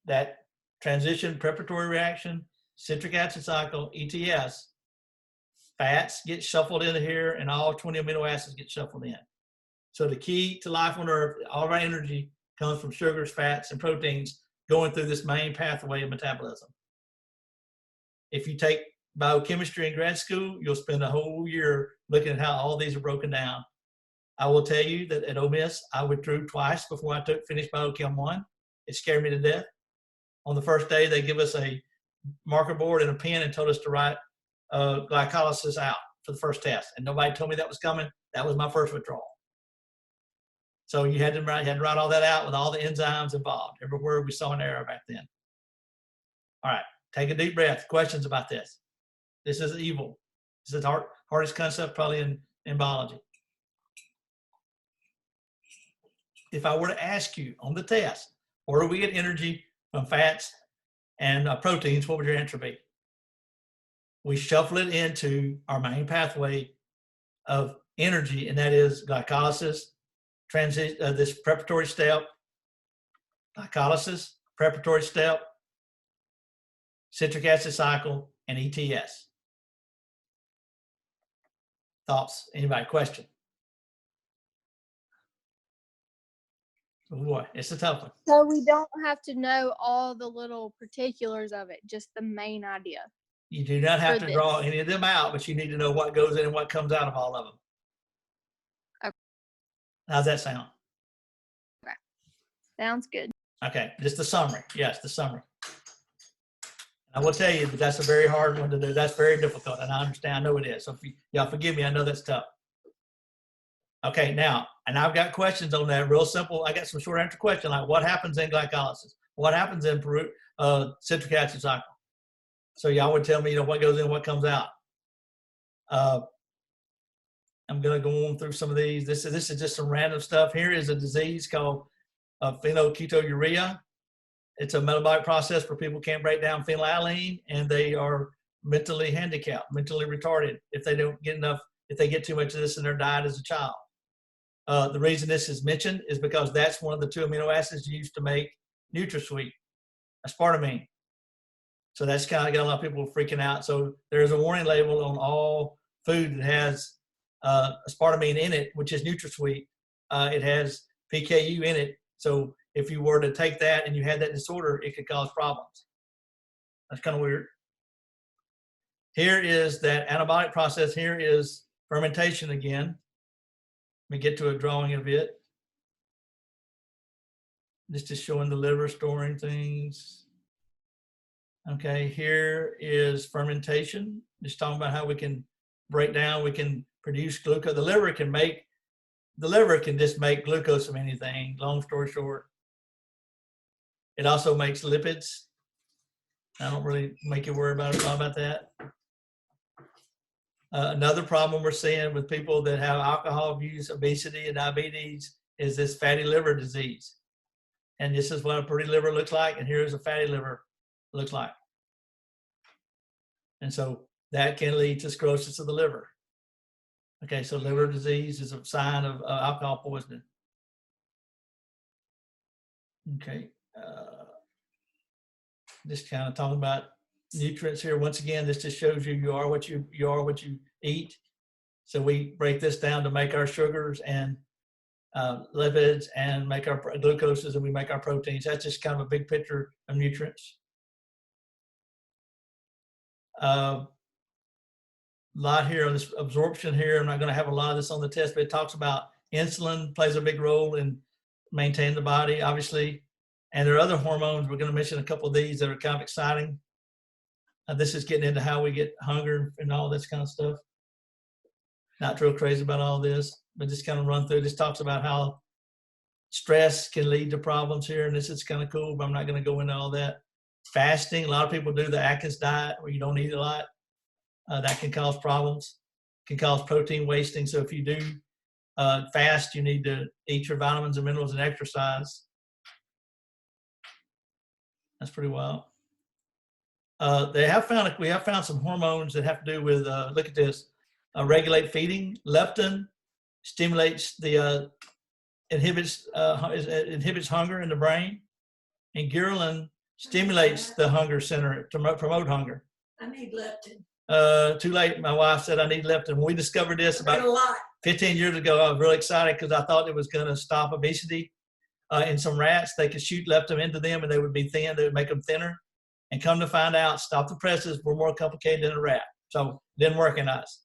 that transition preparatory reaction, citric acid cycle, ETS. Fats get shuffled into here, and all 20 amino acids get shuffled in. So the key to life on Earth, all of our energy comes from sugars, fats, and proteins going through this main pathway of metabolism. If you take biochemistry in grad school, you'll spend a whole year looking at how all these are broken down. I will tell you that at Ole Miss, I withdrew twice before I finished Biochem 1. It scared me to death. On the first day, they give us a marker board and a pen and told us to write glycolysis out for the first test. And nobody told me that was coming. That was my first withdrawal. So you had to write all that out with all the enzymes involved. Everywhere we saw an error back then. All right, take a deep breath. Questions about this? This is evil. This is the hardest concept probably in biology. If I were to ask you on the test, where do we get energy from fats and proteins, what would your answer be? We shuffle it into our main pathway of energy, and that is glycolysis, this preparatory step, glycolysis, preparatory step, citric acid cycle, and ETS. Thoughts? Anybody? Question? Oh boy, it's a tough one. So we don't have to know all the little particulars of it, just the main idea. You do not have For to draw this. any of them out, but you need to know what goes in and what comes out of all of them. Okay. How's that sound? Sounds good. Okay, just the summary. Yes, the summary. I will tell you that that's a very hard one to do. That's very difficult, and I understand. I know it is. So if y'all forgive me, I know that's tough. Okay, now, and I've got questions on that, real simple. I got some short answer questions like what happens in glycolysis? What happens in citric acid cycle? So y'all would tell me, what goes in, what comes out. I'm gonna go on through some of these. This is just some random stuff. Here is a disease called phenylketonuria. It's a metabolic process where people can't break down phenylalanine, and they are mentally handicapped, mentally retarded if they don't get enough, if they get too much of this in their diet as a child. The reason this is mentioned is because that's one of the 2 amino acids used to make NutraSweet, aspartame. So that's kind of got a lot of people freaking out. So there's a warning label on all food that has aspartame in it, which is NutraSweet. It has PKU in it. So if you were to take that and you had that disorder, it could cause problems. That's kind of weird. Here is that anabolic process. Here is fermentation again. Let me get to a drawing of it. This is showing the liver storing things. Okay, here is fermentation. Just talking about how we can break down, we can produce glucose. The liver can just make glucose from anything, long story short. It also makes lipids. I don't really make you worry about that. Another problem we're seeing with people that have alcohol abuse, obesity, and diabetes is this fatty liver disease. And this is what a pretty liver looks like, and here's a fatty liver looks like. And so that can lead to cirrhosis of the liver. Okay, so liver disease is a sign of alcohol poisoning. Okay, just kind of talking about nutrients here. Once again, this just shows you are what you eat. So we break this down to make our sugars and lipids and make our glucoses, and we make our proteins. That's just kind of a big picture of nutrients. A lot here on this absorption here. I'm not going to have a lot of this on the test, but it talks about insulin plays a big role in maintaining the body, obviously. And there are other hormones. We're going to mention a couple of these that are kind of exciting. This is getting into how we get hunger and all this kind of stuff. Not real crazy about all this, but just kind of run through. This talks about how stress can lead to problems here, and this is kind of cool, but I'm not going to go into all that. Fasting, a lot of people do the Atkins diet where you don't eat a lot. That can cause problems, can cause protein wasting. So if you do fast, you need to eat your vitamins and minerals and exercise. That's pretty wild. We have found some hormones that have to do with, look at this, regulate feeding. Leptin stimulates inhibits hunger in the brain, and ghrelin stimulates the hunger center to promote hunger. I need leptin. Too late. My wife said I need leptin. When we discovered this I read about a lot. 15 years ago, I was really excited because I thought it was going to stop obesity. In some rats, they could shoot leptin into them and they would be thin. They would make them thinner. And come to find out, stop the presses were more complicated than a rat. So it didn't work in us.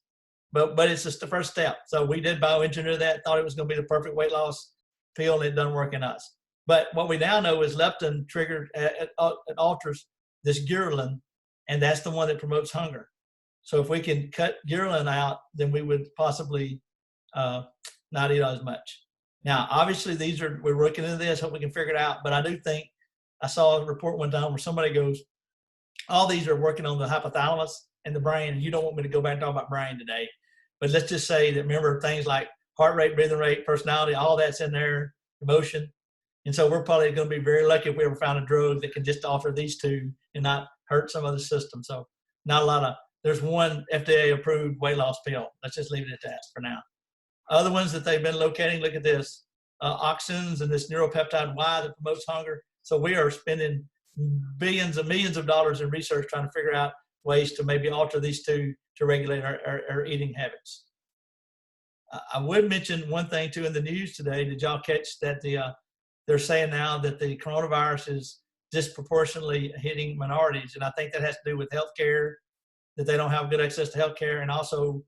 But it's just the first step. So we did bioengineer that, thought it was going to be the perfect weight loss pill, and it doesn't work in us. But what we now know is leptin triggered, it alters this ghrelin, and that's the one that promotes hunger. So if we can cut ghrelin out, then we would possibly not eat as much. Now, obviously, we're looking into this, hope we can figure it out. But I do think, I saw a report one time where somebody goes, all these are working on the hypothalamus and the brain, and you don't want me to go back and talk about brain today. But let's just say that, remember, things like heart rate, breathing rate, personality, all that's in there, emotion. And so we're probably going to be very lucky if we ever found a drug that can just offer these two and not hurt some other system. So not a lot of, there's one FDA approved weight loss pill. Let's just leave it at that for now. Other ones that they've been locating, look at this, auxins and this neuropeptide Y that promotes hunger. So we are spending billions and millions of dollars in research trying to figure out ways to maybe alter these two to regulate our eating habits. I would mention one thing too in the news today. Did y'all catch that they're saying now that the coronavirus is disproportionately hitting minorities? And I think that has to do with healthcare, that they don't have good access to healthcare, and also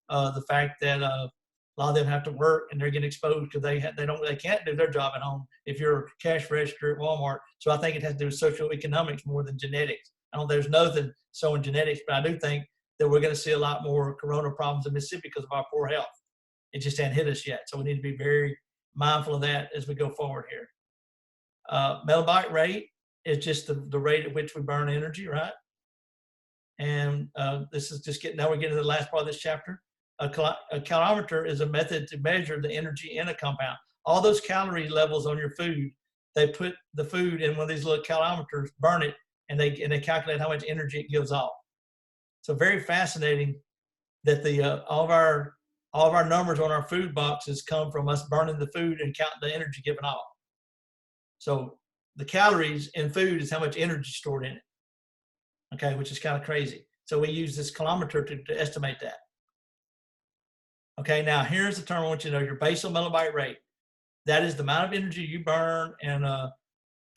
the fact that a lot of them have to work and they're getting exposed because they can't do their job at home if you're a cash register at Walmart. So I think it has to do with socioeconomics more than genetics. There's nothing so in genetics, but I do think that we're going to see a lot more corona problems in Mississippi because of our poor health. It just hasn't hit us yet. So we need to be very mindful of that as we go forward here. Metabolic rate is just the rate at which we burn energy, right? And this is just now we're getting to the last part of this chapter. A calorimeter is a method to measure the energy in a compound. All those calorie levels on your food, they put the food in one of these little calorimeters, burn it, and they calculate how much energy it gives off. So very fascinating that all of our numbers on our food boxes come from us burning the food and counting the energy given off. So the calories in food is how much energy stored in it. Okay, which is kind of crazy. So we use this calorimeter to estimate that. Okay, now here's the term I want you to know, your basal metabolic rate. That is the amount of energy you burn in a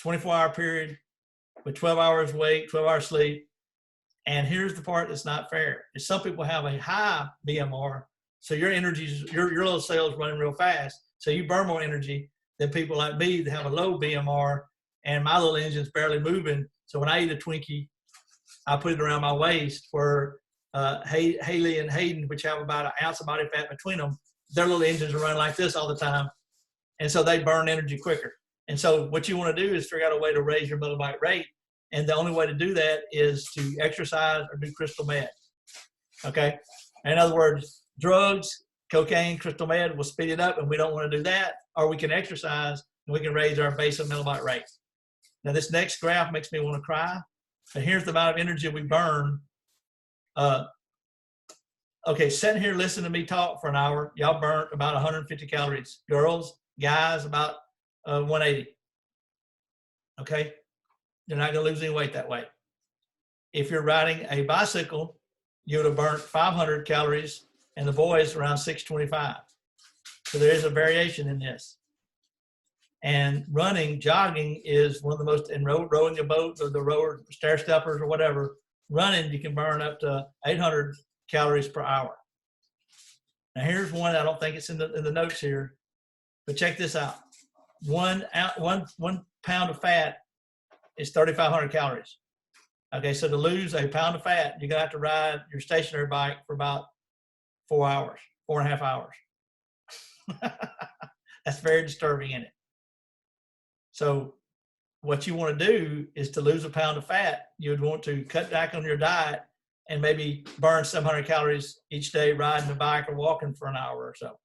24-hour period with 12 hours wake, 12 hours sleep. And here's the part that's not fair. Is some people have a high BMR, so your little cells running real fast, so you burn more energy than people like me that have a low BMR, and my little engine's barely moving. So when I eat a Twinkie, I put it around my waist, where Haley and Hayden, which have about an ounce of body fat between them, their little engines are running like this all the time. And so they burn energy quicker. And so what you want to do is figure out a way to raise your metabolic rate. And the only way to do that is to exercise or do crystal meth. Okay? In other words, drugs, cocaine, crystal meth will speed it up, and we don't want to do that. Or we can exercise and we can raise our basal metabolic rate. Now this next graph makes me want to cry. So here's the amount of energy we burn. Okay, sitting here listening to me talk for an hour, y'all burnt about 150 calories. Girls, guys, about 180. Okay? You're not going to lose any weight that way. If you're riding a bicycle, you would have burnt 500 calories, and the boys around 625. So there is a variation in this. And running, jogging is one of the most, and rowing a boat or the rower, stair steppers or whatever, running, you can burn up to 800 calories per hour. Now here's one, I don't think it's in the notes here, but check this out. One pound of fat is 3,500 calories. Okay, so to lose a pound of fat, you're gonna have to ride your stationary bike for about 4 hours, 4.5 hours. That's very disturbing, isn't it? So what you want to do is to lose a pound of fat, you would want to cut back on your diet and maybe burn 700 calories each day riding a bike or walking for an hour or so.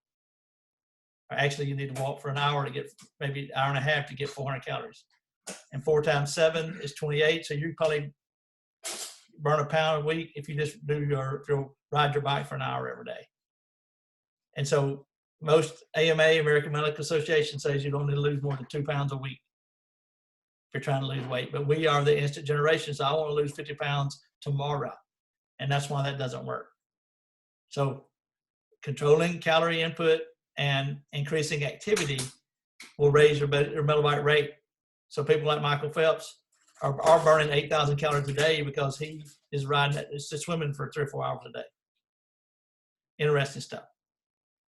Or actually, you need to walk for an hour to get, maybe an hour and a half to get 400 calories. and 4 times 7 is 28. So you probably burn a pound a week if you just if you'll ride your bike for an hour every day. And so most AMA, American Medical Association, says you don't need to lose more than 2 pounds a week if you're trying to lose weight. But we are the instant generation, so I want to lose 50 pounds tomorrow. And that's why that doesn't work. So controlling calorie input and increasing activity will raise your metabolic rate. So people like Michael Phelps are burning 8,000 calories a day because he is swimming for 3 or 4 hours a day. Interesting stuff.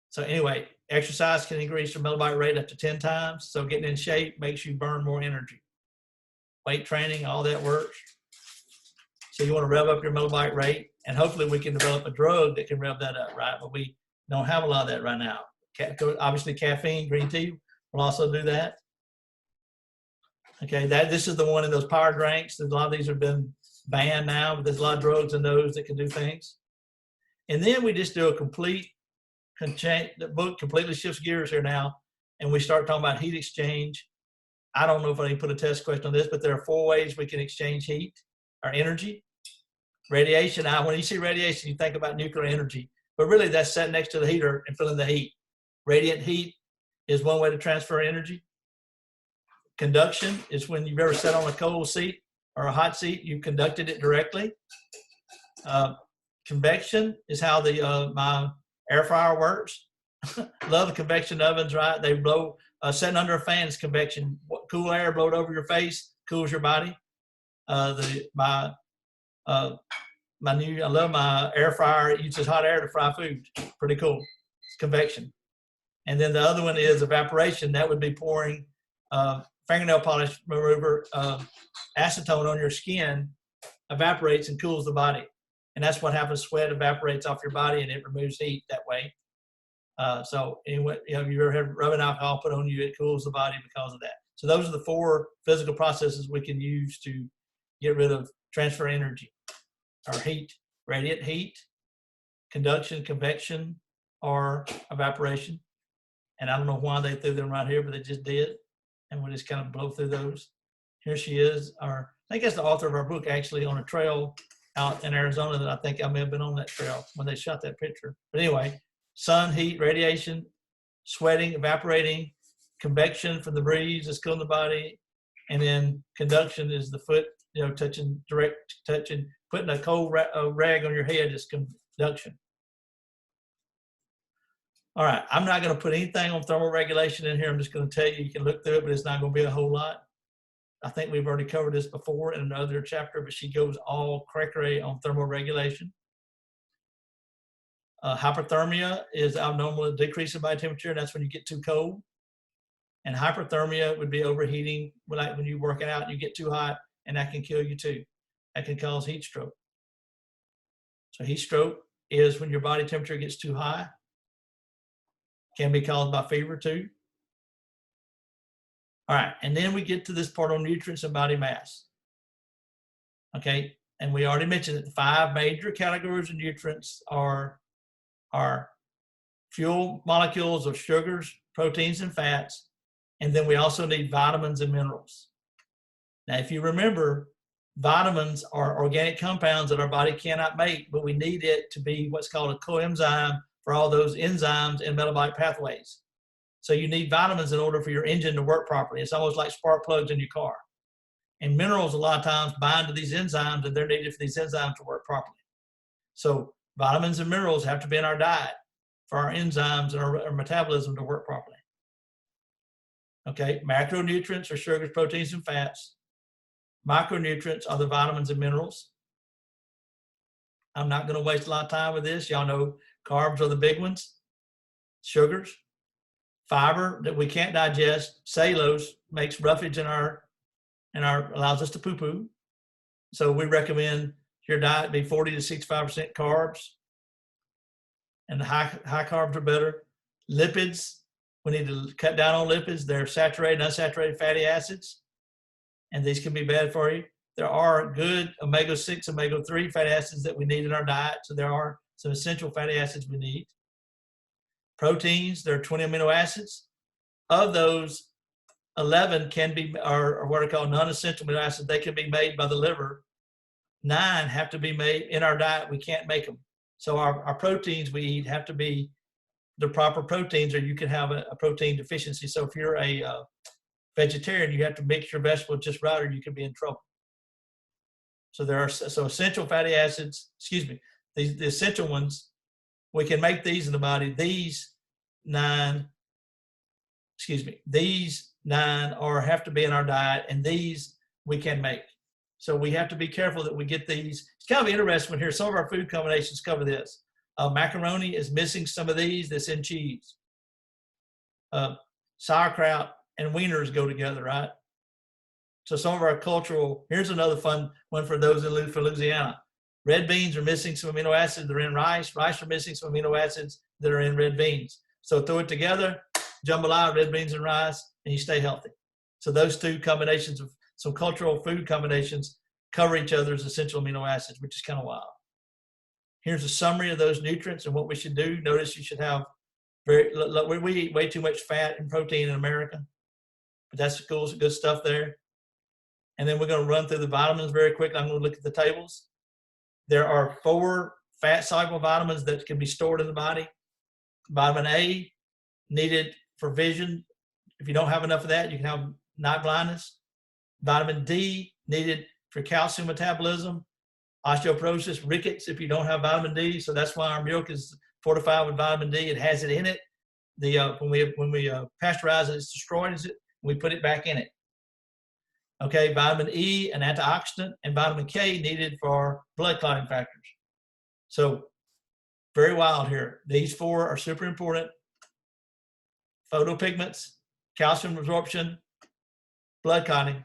So anyway, exercise can increase your metabolic rate up to 10 times. So getting in shape makes you burn more energy. Weight training, all that works. So you want to rev up your metabolic rate, and hopefully we can develop a drug that can rev that up, right? But we don't have a lot of that right now. Obviously caffeine, green tea will also do that. Okay, this is the one in those power drinks. A lot of these have been banned now, but there's a lot of drugs in those that can do things. And then we just do a the book completely shifts gears here now, and we start talking about heat exchange. I don't know if I can put a test question on this, but there are 4 ways we can exchange heat or energy. Radiation. Now, when you see radiation, you think about nuclear energy, but really that's sitting next to the heater and feeling the heat. Radiant heat is one way to transfer energy. Conduction is when you've ever sat on a cold seat or a hot seat, you conducted it directly. Convection is how my air fryer works. Love the convection ovens, right? They blow, sitting under a fan is convection. Cool air blowed over your face, cools your body. I love my air fryer. It uses hot air to fry food. Pretty cool. It's convection. And then the other one is evaporation. That would be pouring fingernail polish remover, acetone on your skin, evaporates and cools the body. And that's what happens. Sweat evaporates off your body and it removes heat that way. So anyway, you ever had rubbing alcohol put on you, it cools the body because of that. So those are the 4 physical processes we can use to get rid of transfer energy or heat: radiant heat, conduction, convection, or evaporation. And I don't know why they threw them right here, but they just did. And we'll just kind of blow through those. Here she is. I think that's the author of our book, actually, on a trail out in Arizona that I think I may have been on that trail when they shot that picture. But anyway, sun, heat, radiation, sweating, evaporating, convection from the breeze is cooling the body, and then conduction is the foot, touching, putting a cold rag on your head is conduction. All right, I'm not going to put anything on thermal regulation in here. I'm just going to tell you, you can look through it, but it's not going to be a whole lot. I think we've already covered this before in another chapter, but she goes all cray-cray on thermal regulation. Hyperthermia is abnormal decrease in body temperature, and that's when you get too cold. And hyperthermia would be overheating, like when you're working out and you get too hot, and that can kill you too. That can cause heat stroke. So heat stroke is when your body temperature gets too high. Can be caused by fever too. All right, and then we get to this part on nutrients and body mass. Okay, and we already mentioned that the 5 major categories of nutrients are fuel molecules of sugars, proteins, and fats, and then we also need vitamins and minerals. Now, if you remember, vitamins are organic compounds that our body cannot make, but we need it to be what's called a coenzyme for all those enzymes and metabolic pathways. So you need vitamins in order for your engine to work properly. It's almost like spark plugs in your car. And minerals a lot of times bind to these enzymes, and they're needed for these enzymes to work properly. So vitamins and minerals have to be in our diet for our enzymes and our metabolism to work properly. Okay, macronutrients are sugars, proteins, and fats. Micronutrients are the vitamins and minerals. I'm not going to waste a lot of time with this. Y'all know carbs are the big ones. Sugars, fiber that we can't digest, cellulose makes roughage in our allows us to poo-poo. So we recommend your diet be 40 to 65% carbs, and high carbs are better. Lipids, we need to cut down on lipids. They're saturated, unsaturated fatty acids, and these can be bad for you. There are good omega-6, omega-3 fatty acids that we need in our diet, so there are some essential fatty acids we need. Proteins, there are 20 amino acids. Of those, 11 can be, or what are called non-essential amino acids. They can be made by the liver. 9 have to be made in our diet. We can't make them. So our proteins we eat have to be the proper proteins, or you can have a protein deficiency. So if you're a vegetarian, you have to mix your vegetables just right, or you could be in trouble. So there are essential fatty acids. Excuse me. The essential ones, we can make these in the body. These 9 have to be in our diet, and these we can make. So we have to be careful that we get these. It's kind of interesting when here, some of our food combinations cover this. Macaroni is missing some of these that's in cheese. Sauerkraut and wieners go together, right? So some of our cultural, here's another fun one for those in Louisiana. Red beans are missing some amino acids that are in rice. Rice are missing some amino acids that are in red beans. So throw it together, jambalaya, red beans and rice, and you stay healthy. So those two combinations of some cultural food combinations cover each other's essential amino acids, which is kind of wild. Here's a summary of those nutrients and what we should do. Notice you should have we eat way too much fat and protein in America, but that's cool, good stuff there. And then we're going to run through the vitamins very quickly. I'm going to look at the tables. There are 4 fat-soluble vitamins that can be stored in the body. Vitamin A, needed for vision. If you don't have enough of that, you can have night blindness. Vitamin D, needed for calcium metabolism. Osteoporosis, rickets, if you don't have vitamin D. So that's why our milk is fortified with vitamin D. It has it in it. When we pasteurize it, it destroys it. We put it back in it. Okay, vitamin E, an antioxidant, and vitamin K needed for blood clotting factors. So very wild here. These 4 are super important. Photopigments, calcium absorption, blood clotting.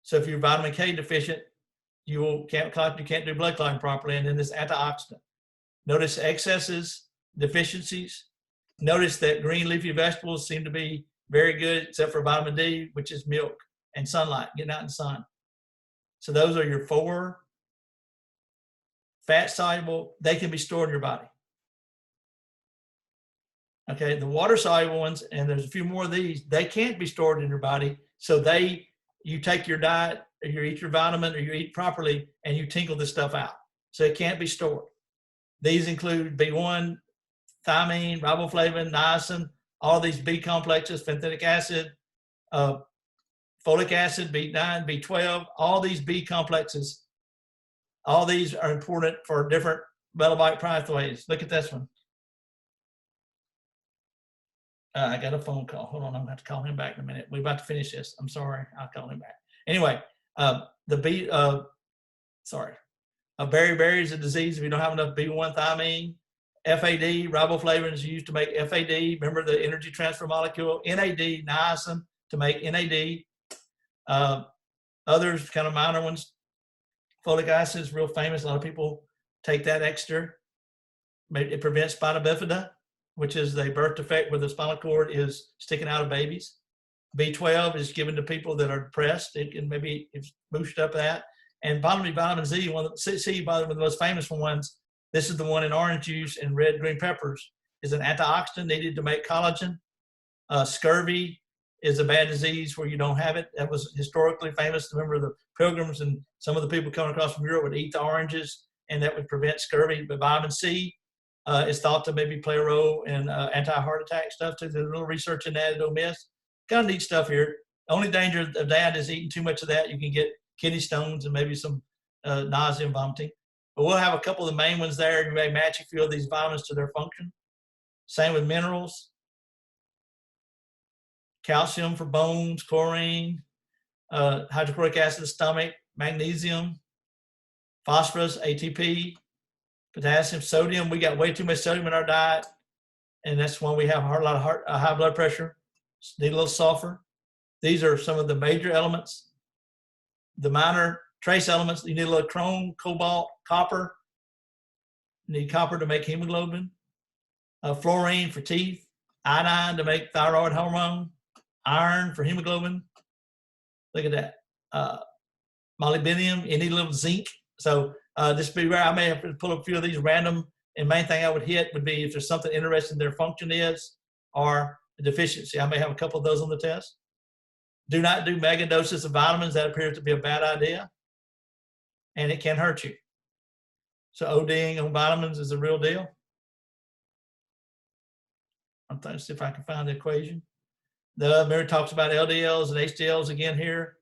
So if you're vitamin K deficient, you can't do blood clotting properly, and then this antioxidant. Notice excesses, deficiencies. Notice that green leafy vegetables seem to be very good, except for vitamin D, which is milk and sunlight, getting out in the sun. So those are your 4 fat soluble. They can be stored in your body. Okay, the water soluble ones, and there's a few more of these, they can't be stored in your body. So you take your diet, or you eat your vitamin, or you eat properly, and you tinkle this stuff out. So it can't be stored. These include B1, thiamine, riboflavin, niacin, all these B complexes, phthalic acid, folic acid, B9, B12, all these B complexes. All these are important for different metabolic pathways. Look at this one. I got a phone call. Hold on, I'm going to have to call him back in a minute. We're about to finish this. I'm sorry. I'll call him back. Anyway, beriberi is a disease if you don't have enough B1 thiamine. FAD, riboflavin is used to make FAD. Remember the energy transfer molecule. NAD, niacin, to make NAD. Others, kind of minor ones. Folic acid is real famous. A lot of people take that extra. It prevents spina bifida, which is a birth defect where the spinal cord is sticking out of babies. B12 is given to people that are depressed. It can maybe boost up that. And vitamin Z, one of the most famous ones. This is the one in orange juice and red green peppers. Is an antioxidant needed to make collagen. Scurvy is a bad disease where you don't have it. That was historically famous. Remember the Pilgrims and some of the people coming across from Europe would eat the oranges, and that would prevent scurvy. But vitamin C is thought to maybe play a role in anti-heart attack stuff too. There's a little research in that, don't miss. Kind of neat stuff here. The only danger of that is eating too much of that. You can get kidney stones and maybe some nausea and vomiting. But we'll have a couple of the main ones there. You may match a few of these vitamins to their function. Same with minerals. Calcium for bones, chlorine, hydrochloric acid in the stomach, magnesium, phosphorus, ATP, potassium, sodium. We got way too much sodium in our diet, and that's why we have a lot of high blood pressure. Need a little sulfur. These are some of the major elements. The minor trace elements, you need a little chrome, cobalt, copper. You need copper to make hemoglobin. Fluorine for teeth. Iodine to make thyroid hormone. Iron for hemoglobin. Look at that. Molybdenum, you need a little zinc. So just be aware, I may have to pull a few of these random, and main thing I would hit would be if there's something interesting their function is, or a deficiency. I may have a couple of those on the test. Do not do mega doses of vitamins. That appears to be a bad idea, and it can hurt you. So ODing on vitamins is a real deal. I'm trying to see if I can find the equation. Mary talks about LDLs and HDLs again here.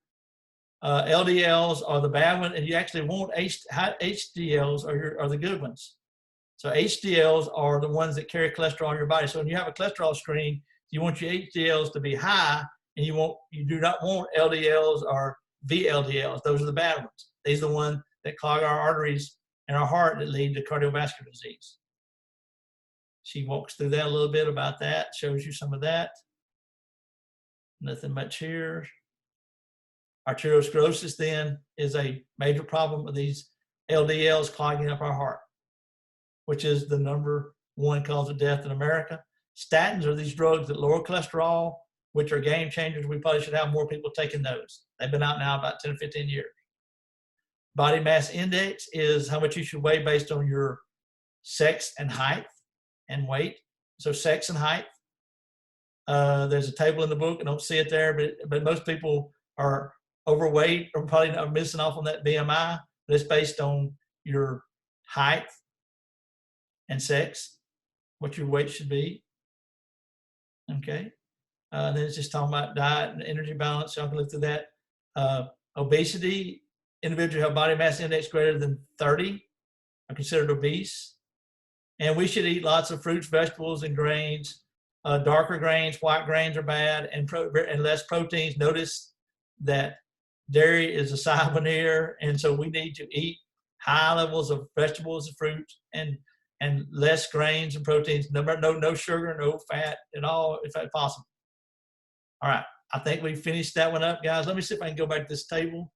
LDLs are the bad one, and you actually want HDLs are the good ones. So HDLs are the ones that carry cholesterol in your body. So when you have a cholesterol screen, you want your HDLs to be high, and you do not want LDLs or VLDLs. Those are the bad ones. These are the ones that clog our arteries and our heart that lead to cardiovascular disease. She walks through that a little bit about that, shows you some of that. Nothing much here. Arteriosclerosis then is a major problem with these LDLs clogging up our heart, which is the #1 cause of death in America. Statins are these drugs that lower cholesterol, which are game changers. We probably should have more people taking those. They've been out now about 10 or 15 years. Body mass index is how much you should weigh based on your sex and height and weight. So sex and height. There's a table in the book. I don't see it there, but most people are overweight or probably are missing off on that BMI. But it's based on your height and sex, what your weight should be. Okay. Then it's just talking about diet and energy balance. So I can look through that. Obesity, individuals who have body mass index greater than 30 are considered obese. And we should eat lots of fruits, vegetables, and grains. Darker grains, white grains are bad, and less proteins. Notice that dairy is a souvenir, and so we need to eat high levels of vegetables and fruits and less grains and proteins. No sugar, no fat at all, if that's possible. All right, I think we finished that one up, guys. Let me see if I can go back to this table.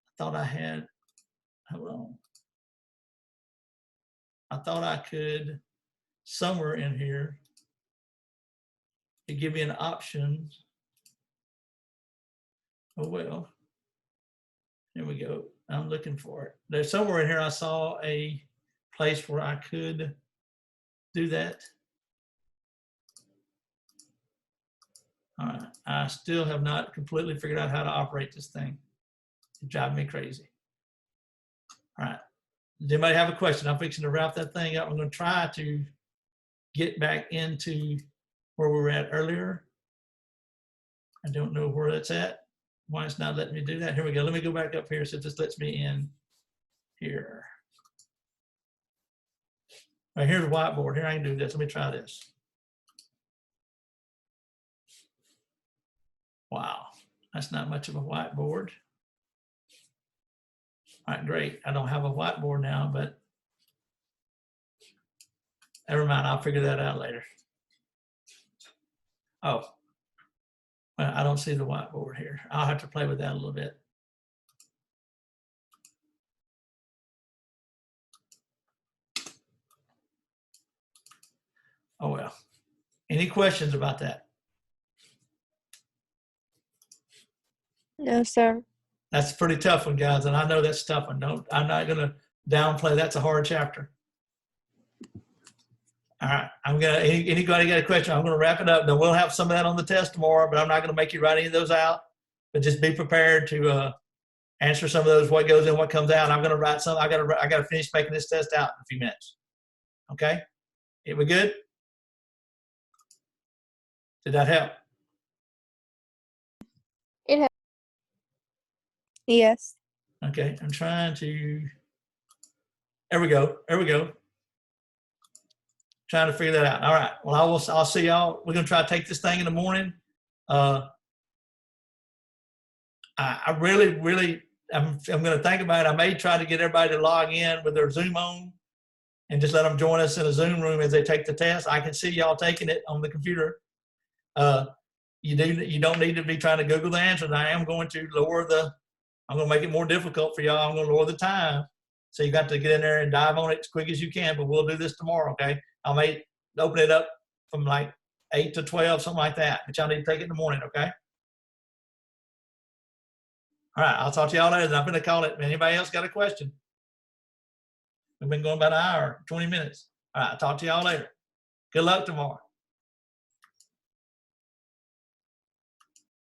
I thought I had, hold on. I thought I could, somewhere in here, to give you an option. Oh, well, here we go. I'm looking for it. There's somewhere in here I saw a place where I could do that. All right, I still have not completely figured out how to operate this thing. It drives me crazy. All right, does anybody have a question? I'm fixing to wrap that thing up. I'm gonna try to get back into where we were at earlier. I don't know where that's at. Why it's not letting me do that. Here we go. Let me go back up here so this lets me in here. All right, here's a whiteboard. Here I can do this. Let me try this. Wow, that's not much of a whiteboard. All right, great. I don't have a whiteboard now, but never mind. I'll figure that out later. Oh, well, I don't see the whiteboard here. I'll have to play with that a little bit. Oh, well. Any questions about that? No, sir. That's a pretty tough one, guys, and I know that's a tough one. I'm not going to downplay. That's a hard chapter. All right, anybody got a question? I'm gonna wrap it up. Now we'll have some of that on the test tomorrow, but I'm not gonna make you write any of those out. But just be prepared to answer some of those. What goes in, what comes out. I'm gonna write some. I gotta finish making this test out in a few minutes. Okay, it we good? Did that help? Yes. Okay, I'm trying to. There we go. There we go. Trying to figure that out. All right. Well, I'll see y'all. We're gonna try to take this thing in the morning. I really, I'm gonna think about it. I may try to get everybody to log in with their Zoom on, and just let them join us in a Zoom room as they take the test. I can see y'all taking it on the computer. You don't need to be trying to Google the answers. I am going to I'm gonna make it more difficult for y'all. I'm gonna lower the time, so you got to get in there and dive on it as quick as you can. But we'll do this tomorrow, okay? I may open it up from like 8 to 12, something like that. But y'all need to take it in the morning, okay? All right, I'll talk to y'all later. I'm going to call it. Anybody else got a question? We've been going about an hour, 20 minutes. All right, I'll talk to y'all later. Good luck tomorrow.